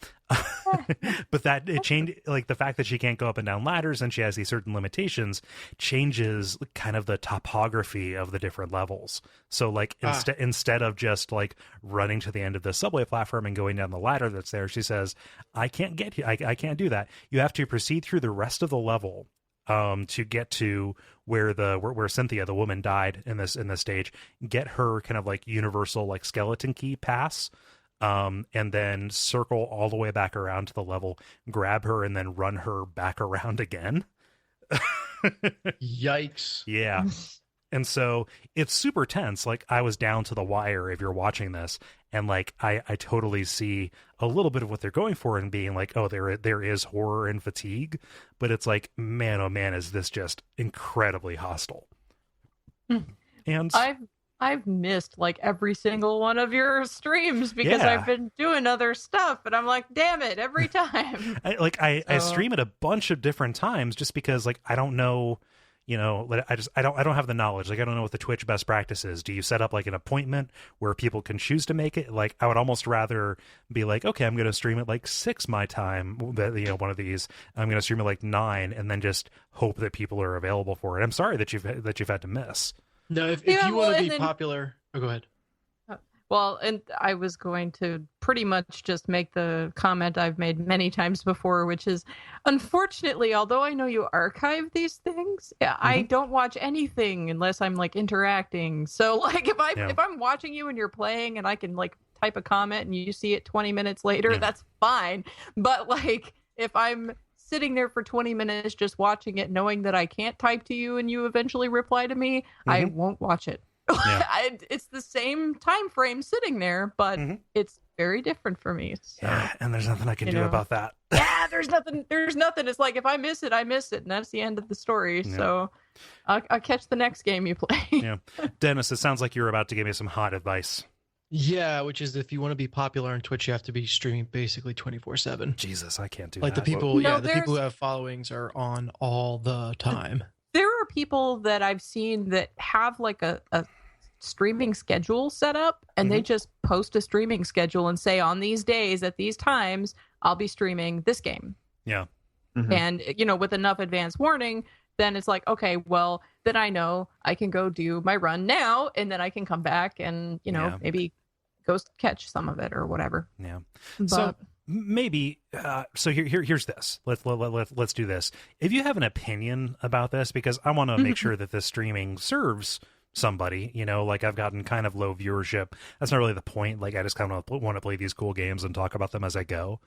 Speaker 1: But that it changed, like the fact that she can't go up and down ladders and she has these certain limitations changes kind of the topography of the different levels. So like instead of just like running to the end of the subway platform and going down the ladder that's there, she says, I can't get here. I can't do that. You have to proceed through the rest of the level to get to where Cynthia, the woman, died in this stage, get her kind of like universal like skeleton key pass, and then circle all the way back around to the level, grab her, and then run her back around again.
Speaker 2: Yikes.
Speaker 1: Yeah. And so it's super tense. Like I was down to the wire if you're watching this, and like I totally see a little bit of what they're going for and being like, oh, there is horror and fatigue, but it's like, man, oh man, is this just incredibly hostile. And
Speaker 3: I've missed like every single one of your streams because
Speaker 1: Yeah.
Speaker 3: I've been doing other stuff, and I'm like, damn it, every time.
Speaker 1: I stream it a bunch of different times just because like I don't know. You know, I don't have the knowledge. Like, I don't know what the Twitch best practice is. Do you set up like an appointment where people can choose to make it? Like, I would almost rather be like, okay, I'm going to stream it like 6 my time. You know, one of these. I'm going to stream it like 9, and then just hope that people are available for it. I'm sorry that you've had to miss.
Speaker 2: No, if you want to be popular, go ahead.
Speaker 3: Well, and I was going to pretty much just make the comment I've made many times before, which is, unfortunately, although I know you archive these things, I don't watch anything unless I'm like interacting. So like if I'm watching you and you're playing and I can like type a comment and you see it 20 minutes later, that's fine. But like if I'm sitting there for 20 minutes just watching it, knowing that I can't type to you and you eventually reply to me, I won't watch it. Yeah. It's the same time frame sitting there, but it's very different for me. So,
Speaker 1: yeah, and there's nothing I can do about that.
Speaker 3: Yeah, there's nothing. It's like if I miss it, I miss it, and that's the end of the story. Yeah. So I'll catch the next game you play.
Speaker 1: Yeah, Dennis, it sounds like you're about to give me some hot advice.
Speaker 2: Yeah, which is if you want to be popular on Twitch, you have to be streaming basically 24/7.
Speaker 1: Jesus, I can't do
Speaker 2: like
Speaker 1: that.
Speaker 2: The people, the people who have followings are on all the time.
Speaker 3: There are people that I've seen that have like a streaming schedule set up, and they just post a streaming schedule and say, on these days at these times I'll be streaming this game.
Speaker 1: Yeah.
Speaker 3: And you know, with enough advance warning, then it's like, okay, well then I know I can go do my run now, and then I can come back and maybe go catch some of it or whatever.
Speaker 1: Yeah.
Speaker 3: But,
Speaker 1: so maybe so here's this. Let's do this. If you have an opinion about this, because I want to make sure that this streaming serves somebody, like I've gotten kind of low viewership. That's not really the point. Like I just kind of want to play these cool games and talk about them as I go.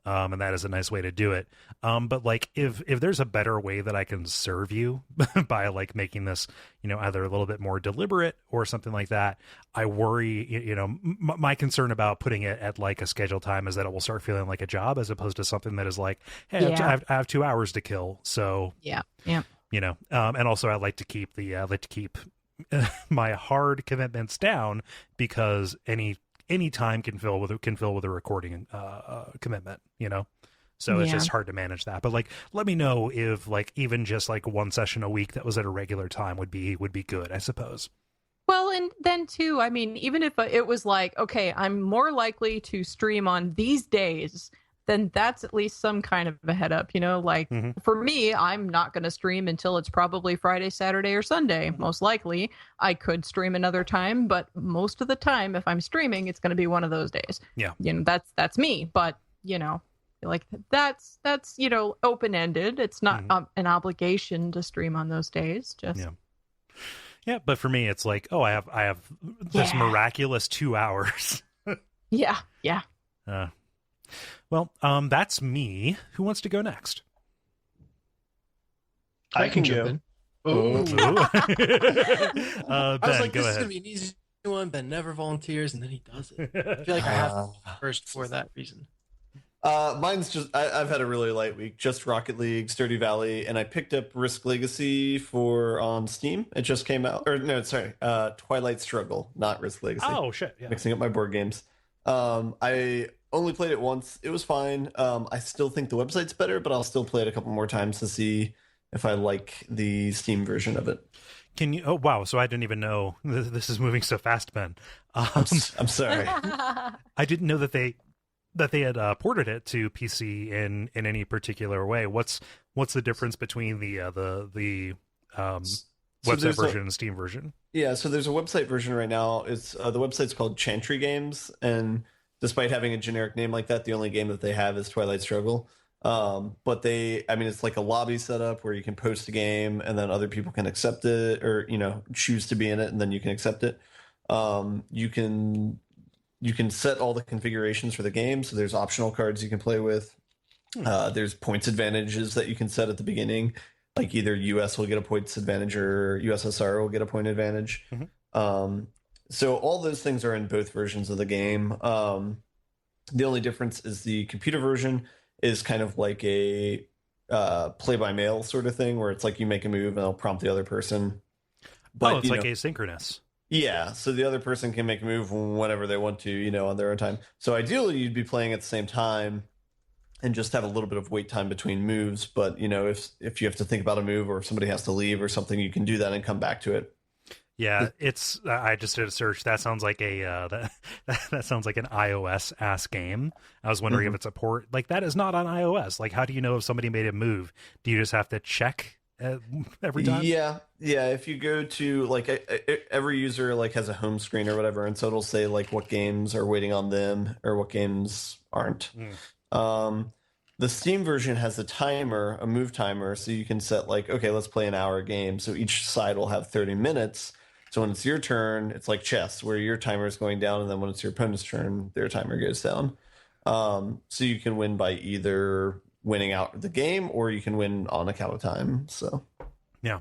Speaker 1: And that is a nice way to do it. But like if there's a better way that I can serve you by like making this, either a little bit more deliberate or something like that, I worry, my concern about putting it at like a scheduled time is that it will start feeling like a job as opposed to something that is like, hey, I have 2 hours to kill. So
Speaker 3: yeah.
Speaker 1: And also I like to keep my hard commitments down, because any time can fill with a recording commitment, so it's just hard to manage that. But like, let me know if like even just like one session a week that was at a regular time would be good, I suppose.
Speaker 3: Well, and then too, I mean, even if it was like, okay, I'm more likely to stream on these days, then that's at least some kind of a head up, like for me, I'm not going to stream until it's probably Friday, Saturday, or Sunday. Most likely I could stream another time, but most of the time, if I'm streaming, it's going to be one of those days.
Speaker 1: Yeah.
Speaker 3: That's me. But, like that's, open-ended. It's not an obligation to stream on those days. Just.
Speaker 1: Yeah. But for me, it's like, oh, I have this miraculous 2 hours.
Speaker 3: Yeah.
Speaker 1: Well, that's me. Who wants to go next?
Speaker 4: I can
Speaker 2: jump
Speaker 4: go.
Speaker 2: in. Oh,
Speaker 1: Ooh.
Speaker 2: I was
Speaker 1: Ben,
Speaker 2: like,
Speaker 1: go
Speaker 2: this is
Speaker 1: ahead.
Speaker 2: gonna be an easy one. Ben never volunteers, and then he does it. I feel like I have to
Speaker 4: Uh,
Speaker 2: first for that reason.
Speaker 4: Mine's just I've had a really light week. Just Rocket League, Stardew Valley, and I picked up Risk Legacy for on Steam. It just came out, or no, sorry, Twilight Struggle, not Risk Legacy.
Speaker 1: Oh shit! Yeah.
Speaker 4: Mixing up my board games. I only played it once. It was fine. I still think the website's better, but I'll still play it a couple more times to see if I like the Steam version of it.
Speaker 1: Can you? Oh wow! So I didn't even know this is moving so fast, Ben.
Speaker 4: I'm sorry.
Speaker 1: I didn't know that they had ported it to PC in any particular way. What's the difference between the website version and Steam version?
Speaker 4: Yeah, so there's a website version right now. It's the website's called Chantry Games, and despite having a generic name like that, the only game that they have is Twilight Struggle. But it's like a lobby setup where you can post a game, and then other people can accept it, or choose to be in it, and then you can accept it. You can set all the configurations for the game, so there's optional cards you can play with. There's points advantages that you can set at the beginning. Like either US will get a points advantage or USSR will get a point advantage.
Speaker 1: Mm-hmm.
Speaker 4: So all those things are in both versions of the game. The only difference is the computer version is kind of like a play-by-mail sort of thing, where it's like you make a move and it'll prompt the other person. But,
Speaker 1: it's like asynchronous.
Speaker 4: Yeah, so the other person can make a move whenever they want to, on their own time. So ideally, you'd be playing at the same time and just have a little bit of wait time between moves. But if you have to think about a move, or if somebody has to leave or something, you can do that and come back to it.
Speaker 1: Yeah, it's. I just did a search. That sounds like that sounds like an iOS ass game. I was wondering if it's a port. Like, that is not on iOS. Like, how do you know if somebody made a move? Do you just have to check every time?
Speaker 4: Yeah. If you go to every user has a home screen or whatever, and so it'll say what games are waiting on them or what games aren't. The Steam version has a move timer, so you can set okay, let's play an hour game. So each side will have 30 minutes. So when it's your turn, it's like chess, where your timer is going down, and then when it's your opponent's turn, their timer goes down. So you can win by either winning out the game, or you can win on account of time. So
Speaker 1: yeah.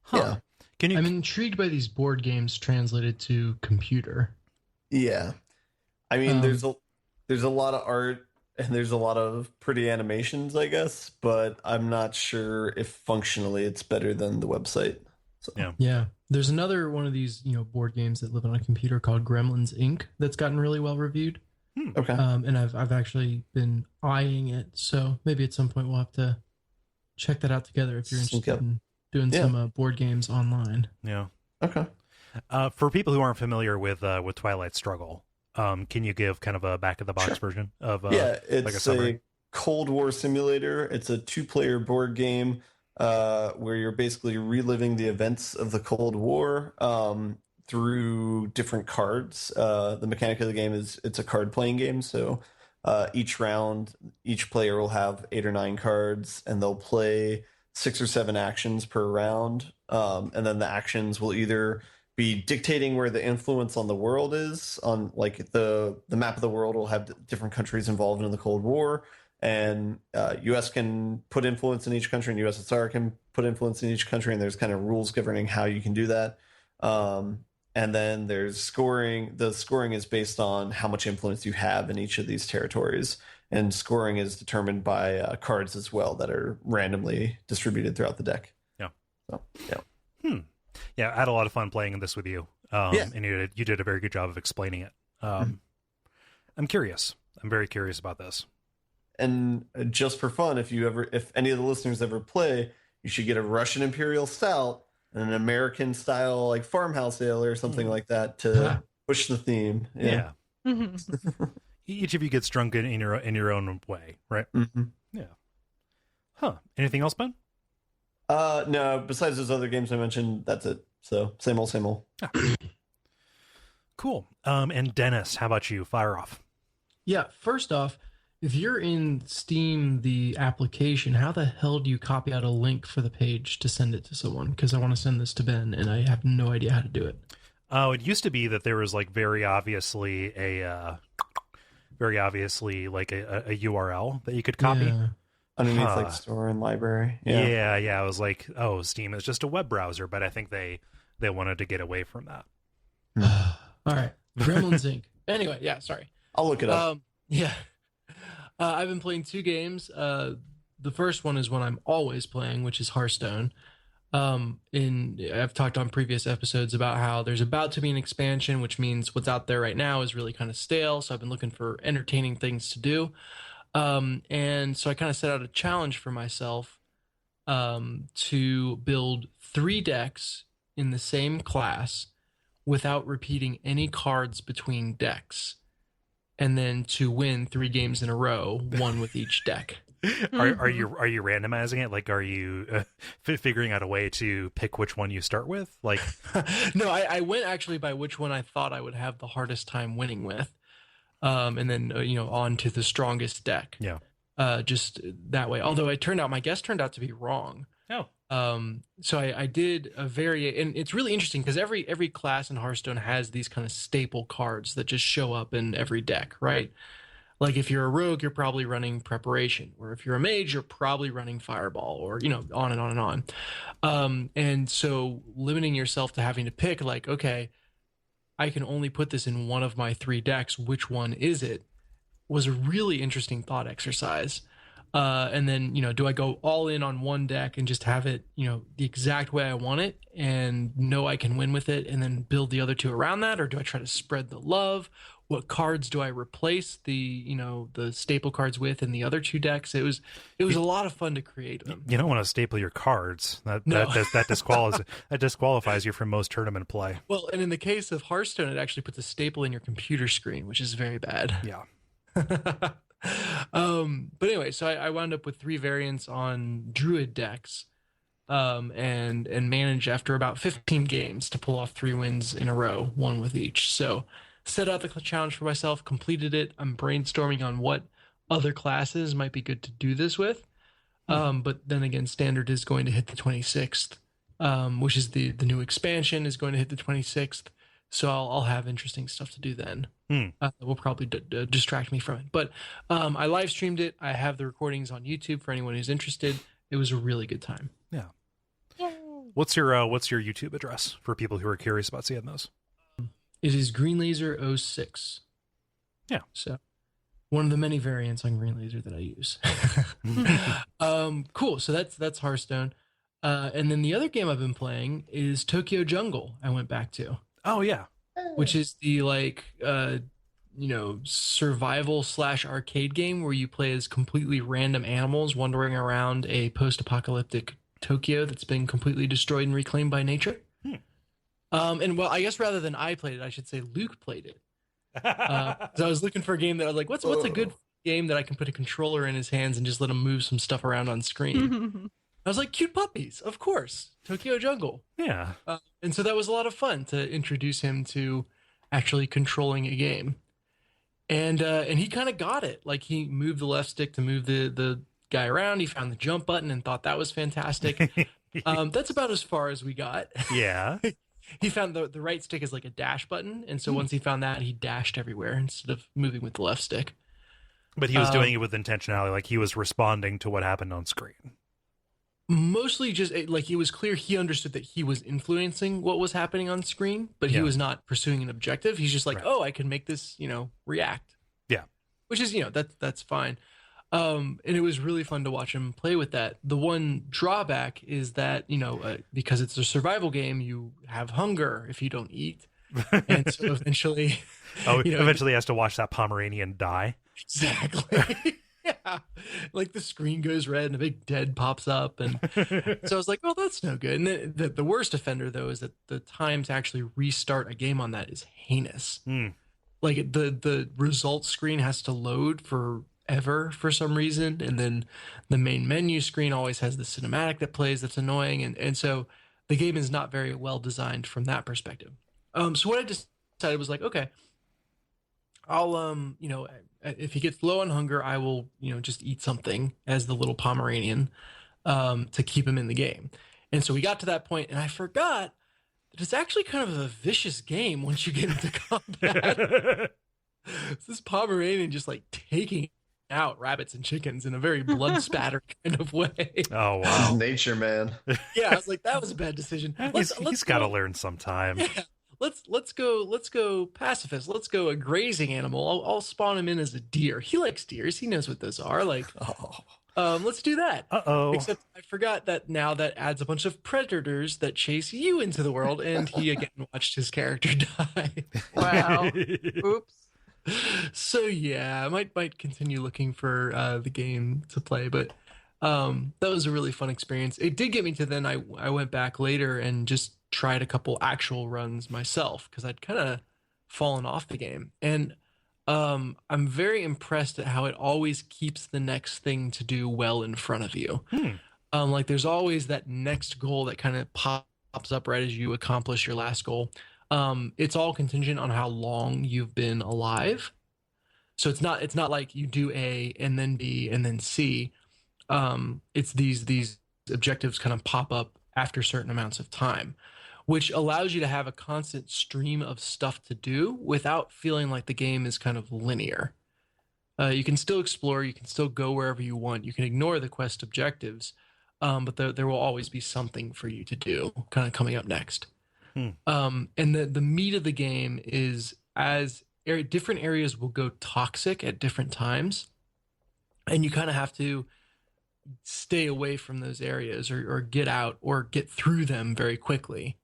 Speaker 1: Huh.
Speaker 4: Yeah.
Speaker 2: I'm intrigued by these board games translated to computer.
Speaker 4: Yeah. I mean, there's a lot of art and there's a lot of pretty animations, I guess, but I'm not sure if functionally it's better than the website. So.
Speaker 2: Yeah. There's another one of these, board games that live on a computer called Gremlins Inc. that's gotten really well reviewed.
Speaker 4: Okay.
Speaker 2: And I've actually been eyeing it, so maybe at some point we'll have to check that out together if you're interested in doing some board games online.
Speaker 1: Yeah.
Speaker 4: Okay.
Speaker 1: For people who aren't familiar with Twilight Struggle, can you give kind of a back of the box version of
Speaker 4: it's a Cold War simulator. It's a 2-player board game where you're basically reliving the events of the Cold War through different cards. The mechanic of the game is it's a card playing game, so each round each player will have 8 or 9 cards, and they'll play 6 or 7 actions per round, and then the actions will either be dictating where the influence on the world is. On the map of the world will have different countries involved in the Cold War, and US can put influence in each country, and USSR can put influence in each country, and there's kind of rules governing how you can do that. And then there's scoring. The scoring is based on how much influence you have in each of these territories, and scoring is determined by cards as well that are randomly distributed throughout the deck.
Speaker 1: Yeah.
Speaker 4: So, yeah.
Speaker 1: Yeah, I had a lot of fun playing this with you. And you did a very good job of explaining it. I'm curious. I'm very curious about this.
Speaker 4: And just for fun, if any of the listeners ever play, you should get a Russian Imperial Stout and an American style farmhouse ale or something like that to push the theme. Yeah.
Speaker 1: Each of you gets drunk in your own way, right?
Speaker 4: Mm-hmm.
Speaker 1: Yeah. Huh. Anything else, Ben?
Speaker 4: No, besides those other games I mentioned, that's it. So same old, same old.
Speaker 1: Cool. And Dennis, how about you? Fire off.
Speaker 2: Yeah, first off, if you're in Steam, the application, how the hell do you copy out a link for the page to send it to someone? Because I want to send this to Ben, and I have no idea how to do it.
Speaker 1: Oh, it used to be that there was very obviously a URL that you could copy.
Speaker 2: Yeah.
Speaker 4: underneath like
Speaker 1: Huh.
Speaker 4: store and library.
Speaker 1: Yeah. I was like, oh, Steam is just a web browser, but I think they wanted to get away from that.
Speaker 2: All right, Gremlins Inc. Anyway, yeah, sorry.
Speaker 4: I'll look it up.
Speaker 2: Yeah, I've been playing 2 games. The first one is one I'm always playing, which is Hearthstone. I've talked on previous episodes about how there's about to be an expansion, which means what's out there right now is really kind of stale. So I've been looking for entertaining things to do. And so I kind of set out a challenge for myself to build 3 decks in the same class without repeating any cards between decks, and then to win 3 games in a row, one with each deck.
Speaker 1: Are you randomizing it? Like, are you figuring out a way to pick which one you start with? Like,
Speaker 2: No, I went actually by which one I thought I would have the hardest time winning with, and then on to the strongest deck.
Speaker 1: Yeah.
Speaker 2: Just that way. Although my guess turned out to be wrong.
Speaker 1: Oh.
Speaker 2: So I did a and it's really interesting because every class in Hearthstone has these kind of staple cards that just show up in every deck, right? Like if you're a rogue, you're probably running Preparation, or if you're a mage, you're probably running Fireball, or on and on and on. And so limiting yourself to having to pick, like, okay, I can only put this in one of my 3 decks. Which one is it? Was a really interesting thought exercise. And then, do I go all in on one deck and just have it, the exact way I want it and know I can win with it, and then build the other 2 around that? Or do I try to spread the love? What cards do I replace the staple cards with in the other 2 decks? It was a lot of fun to create them.
Speaker 1: You don't want to staple your cards.
Speaker 2: No.
Speaker 1: That disqualifies you from most tournament play.
Speaker 2: Well, and in the case of Hearthstone, it actually puts a staple in your computer screen, which is very bad.
Speaker 1: Yeah.
Speaker 2: But anyway, so I wound up with 3 variants on Druid decks, and managed after about 15 games to pull off 3 wins in a row, one with each. So set out the challenge for myself, completed it. I'm brainstorming on what other classes might be good to do this with. But then again, Standard is going to hit the 26th, which is the new expansion is going to hit the 26th. So I'll have interesting stuff to do then. That will probably distract me from it. But I live streamed it. I have the recordings on YouTube for anyone who's interested. It was a really good time.
Speaker 1: Yeah. What's your YouTube address for people who are curious about seeing those?
Speaker 2: It is GreenLaser06.
Speaker 1: Yeah.
Speaker 2: So one of the many variants on GreenLaser that I use. Cool. So that's Hearthstone. And then the other game I've been playing is Tokyo Jungle. I went back to.
Speaker 1: Oh yeah.
Speaker 2: Which is the survival / arcade game where you play as completely random animals wandering around a post-apocalyptic Tokyo that's been completely destroyed and reclaimed by nature. And well, I guess rather than I played it, I should say Luke played it. So I was looking for a game that I was like, what's a good game that I can put a controller in his hands and just let him move some stuff around on screen? I was like, cute puppies, of course. Tokyo Jungle.
Speaker 1: Yeah.
Speaker 2: And so that was a lot of fun to introduce him to actually controlling a game. And he kind of got it. Like, he moved the left stick to move the guy around. He found the jump button and thought that was fantastic. That's about as far as we got.
Speaker 1: Yeah.
Speaker 2: He found the right stick is like a dash button. And so once he found that, he dashed everywhere instead of moving with the left stick.
Speaker 1: But he was doing it with intentionality. Like, he was responding to what happened on screen.
Speaker 2: Mostly just like, it was clear he understood that he was influencing what was happening on screen, but he was not pursuing an objective. He's just like, oh, I can make this, react.
Speaker 1: Yeah.
Speaker 2: Which is, that's fine. And it was really fun to watch him play with that. The one drawback is that, because it's a survival game, you have hunger if you don't eat. And so eventually...
Speaker 1: eventually he has to watch that Pomeranian die.
Speaker 2: Exactly. Yeah, like the screen goes red and a big dead pops up, and so I was like, "Oh, that's no good." And then the worst offender, though, is that the time to actually restart a game on that is heinous. Like the results screen has to load forever for some reason, and then the main menu screen always has the cinematic that plays that's annoying, and so the game is not very well designed from that perspective. So what I decided was like, okay, I'll if he gets low on hunger, I will, just eat something as the little Pomeranian to keep him in the game. And so we got to that point, and I forgot that it's actually kind of a vicious game once you get into combat. It's this Pomeranian just like taking out rabbits and chickens in a very blood spatter kind of way.
Speaker 1: Oh
Speaker 4: This is
Speaker 1: wow.
Speaker 4: nature, man.
Speaker 2: Yeah, I was like, that was a bad decision.
Speaker 1: He's got to learn sometime.
Speaker 2: Yeah, let's go pacifist. Let's go a grazing animal. I'll spawn him in as a deer. He likes deers. He knows what those are. Like, let's do that.
Speaker 1: Uh-oh.
Speaker 2: Except I forgot that now that adds a bunch of predators that chase you into the world, and he again watched his character die.
Speaker 3: Wow. Oops.
Speaker 2: So yeah, I might continue looking for the game to play, but that was a really fun experience. It did get me to then I went back later and just tried a couple actual runs myself because I'd kind of fallen off the game, and I'm very impressed at how it always keeps the next thing to do well in front of you. Like there's always that next goal that kind of pops up right as you accomplish your last goal. It's all contingent on how long you've been alive. So it's not like you do A and then B and then C. It's these objectives kind of pop up after certain amounts of time, which allows you to have a constant stream of stuff to do without feeling like the game is kind of linear. You can still explore, you can still go wherever you want, you can ignore the quest objectives, but there will always be something for you to do kind of coming up next. And the meat of the game is different areas will go toxic at different times, and you kind of have to stay away from those areas or get out or get through them very quickly.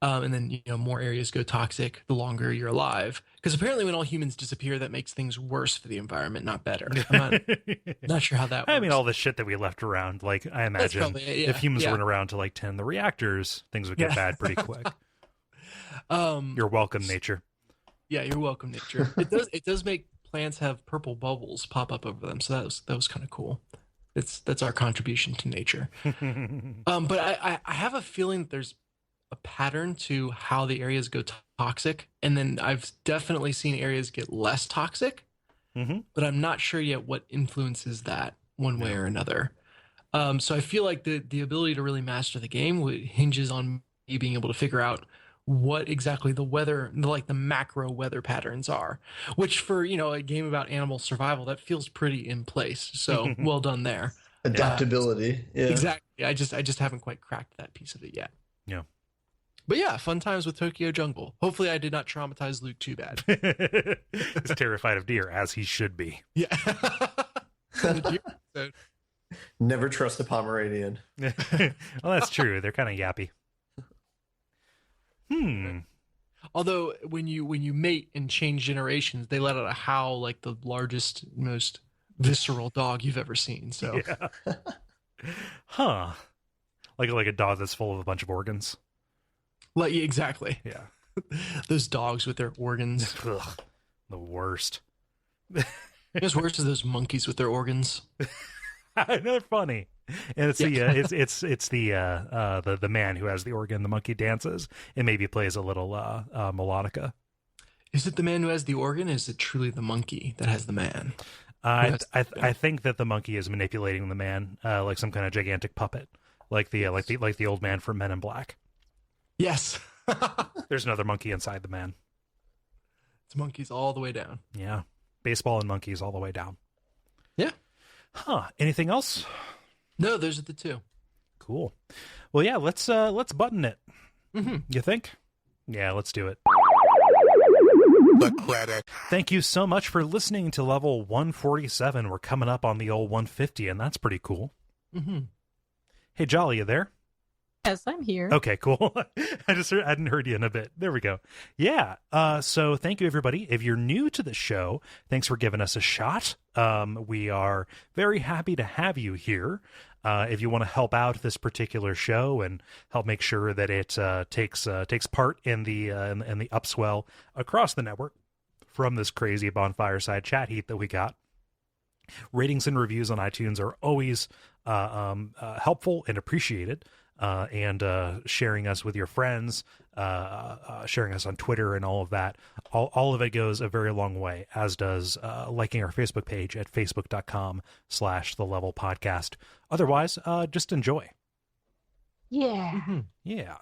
Speaker 2: And then, more areas go toxic the longer you're alive. Because apparently when all humans disappear, that makes things worse for the environment, not better. I'm not sure how that works.
Speaker 1: I mean, all the shit that we left around, like, I imagine if humans weren't around to, like, tend the reactors, things would get bad pretty quick. You're welcome, nature.
Speaker 2: Yeah, you're welcome, nature. It does make plants have purple bubbles pop up over them, so that was kind of cool. That's our contribution to nature. But I have a feeling that there's a pattern to how the areas go toxic, and then I've definitely seen areas get less toxic, but I'm not sure yet what influences that one way or another. So I feel like the ability to really master the game hinges on you being able to figure out what exactly the weather, like the macro weather patterns are, which for a game about animal survival, that feels pretty in place. So well done there.
Speaker 4: Adaptability. Yeah.
Speaker 2: Exactly. I just haven't quite cracked that piece of it yet.
Speaker 1: Yeah.
Speaker 2: But yeah, fun times with Tokyo Jungle. Hopefully I did not traumatize Luke too bad.
Speaker 1: He's terrified of deer, as he should be.
Speaker 2: Yeah.
Speaker 4: Never trust a Pomeranian.
Speaker 1: Well, that's true. They're kind of yappy.
Speaker 2: Although when you mate and change generations, they let out a howl like the largest, most visceral dog you've ever seen. So
Speaker 1: yeah. Like a dog that's full of a bunch of organs.
Speaker 2: Like exactly.
Speaker 1: Yeah.
Speaker 2: Those dogs with their organs.
Speaker 1: Ugh, the worst.
Speaker 2: What's worse is those monkeys with their organs.
Speaker 1: They're funny. And it's the man who has the organ. The monkey dances and maybe plays a little melodica.
Speaker 2: Is it the man who has the organ? Or is it truly the monkey that has the man?
Speaker 1: I think that the monkey is manipulating the man like some kind of gigantic puppet, like the old man from Men in Black.
Speaker 2: Yes.
Speaker 1: There's another monkey inside the man.
Speaker 2: It's monkeys all the way down.
Speaker 1: Yeah. Baseball and monkeys all the way down.
Speaker 2: Yeah.
Speaker 1: Huh. Anything else?
Speaker 2: No, those are the two.
Speaker 1: Cool. Well, yeah, let's button it.
Speaker 2: Mm-hmm.
Speaker 1: You think? Yeah, let's do it.
Speaker 5: The credit.
Speaker 1: Thank you so much for listening to level 147. We're coming up on the old 150, and that's pretty cool.
Speaker 2: Mm-hmm.
Speaker 1: Hey, Jolly, you there?
Speaker 3: Yes, I'm here.
Speaker 1: Okay, cool. I hadn't heard you in a bit. There we go. Yeah. So thank you, everybody. If you're new to the show, thanks for giving us a shot. We are very happy to have you here. If you want to help out this particular show and help make sure that it takes part in the upswell across the network from this crazy bonfireside chat heat that we got, ratings and reviews on iTunes are always helpful and appreciated. And sharing us with your friends, sharing us on Twitter and all of that. All of it goes a very long way, as does liking our Facebook page at facebook.com/thelevelpodcast. Otherwise, just enjoy.
Speaker 3: Yeah.
Speaker 2: Mm-hmm.
Speaker 1: Yeah.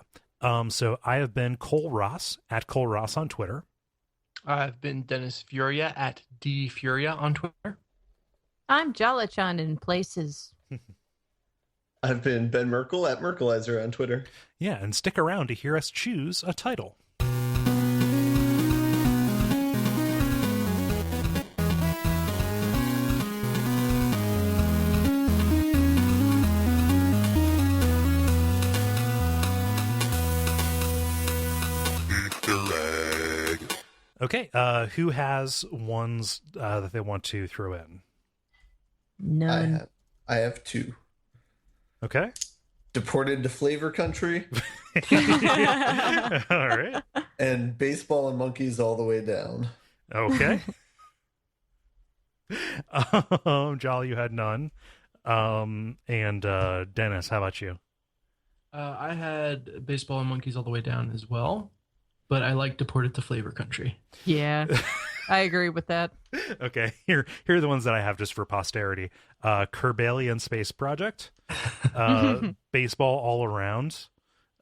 Speaker 1: So I have been Kole Ross at Kole Ross on Twitter.
Speaker 2: I've been Dennis Furia at DFuria on Twitter.
Speaker 3: I'm Jala-chan in places.
Speaker 4: I've been Ben Merkel at Merkelizer on Twitter.
Speaker 1: Yeah, and stick around to hear us choose a title. Okay, who has ones that they want to throw in?
Speaker 3: None.
Speaker 4: I have 2.
Speaker 1: Okay.
Speaker 4: Deported to Flavor Country
Speaker 1: All right.
Speaker 4: and Baseball and Monkeys all the way down.
Speaker 1: Okay. Jolly, you had none. And Dennis, how about you?
Speaker 2: I had Baseball and Monkeys all the way down as well, but I like Deported to Flavor Country.
Speaker 3: Yeah, I agree with that.
Speaker 1: Okay, here are the ones that I have just for posterity. Kerbalian Space Project, Baseball All Around,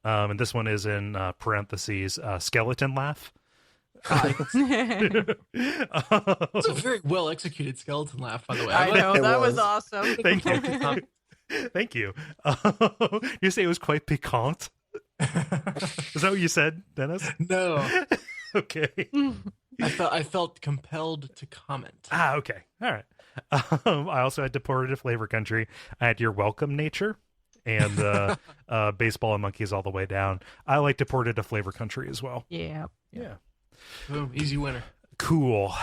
Speaker 1: and this one is in parentheses, Skeleton Laugh.
Speaker 2: It's a very well executed skeleton laugh, by the way.
Speaker 3: I know,
Speaker 4: It
Speaker 3: that was
Speaker 4: was.
Speaker 3: awesome.
Speaker 1: Thank you. Thank you. You say it was quite piquant? Is that what you said, Dennis?
Speaker 2: No,
Speaker 1: Okay.
Speaker 2: I felt compelled to comment.
Speaker 1: Okay. All right. I also had Deported to Flavor Country. I had Your Welcome Nature and Baseball and Monkeys all the way down. I like Deported to Flavor Country as well.
Speaker 3: Yeah.
Speaker 1: Yeah.
Speaker 2: Boom, easy winner.
Speaker 1: Cool.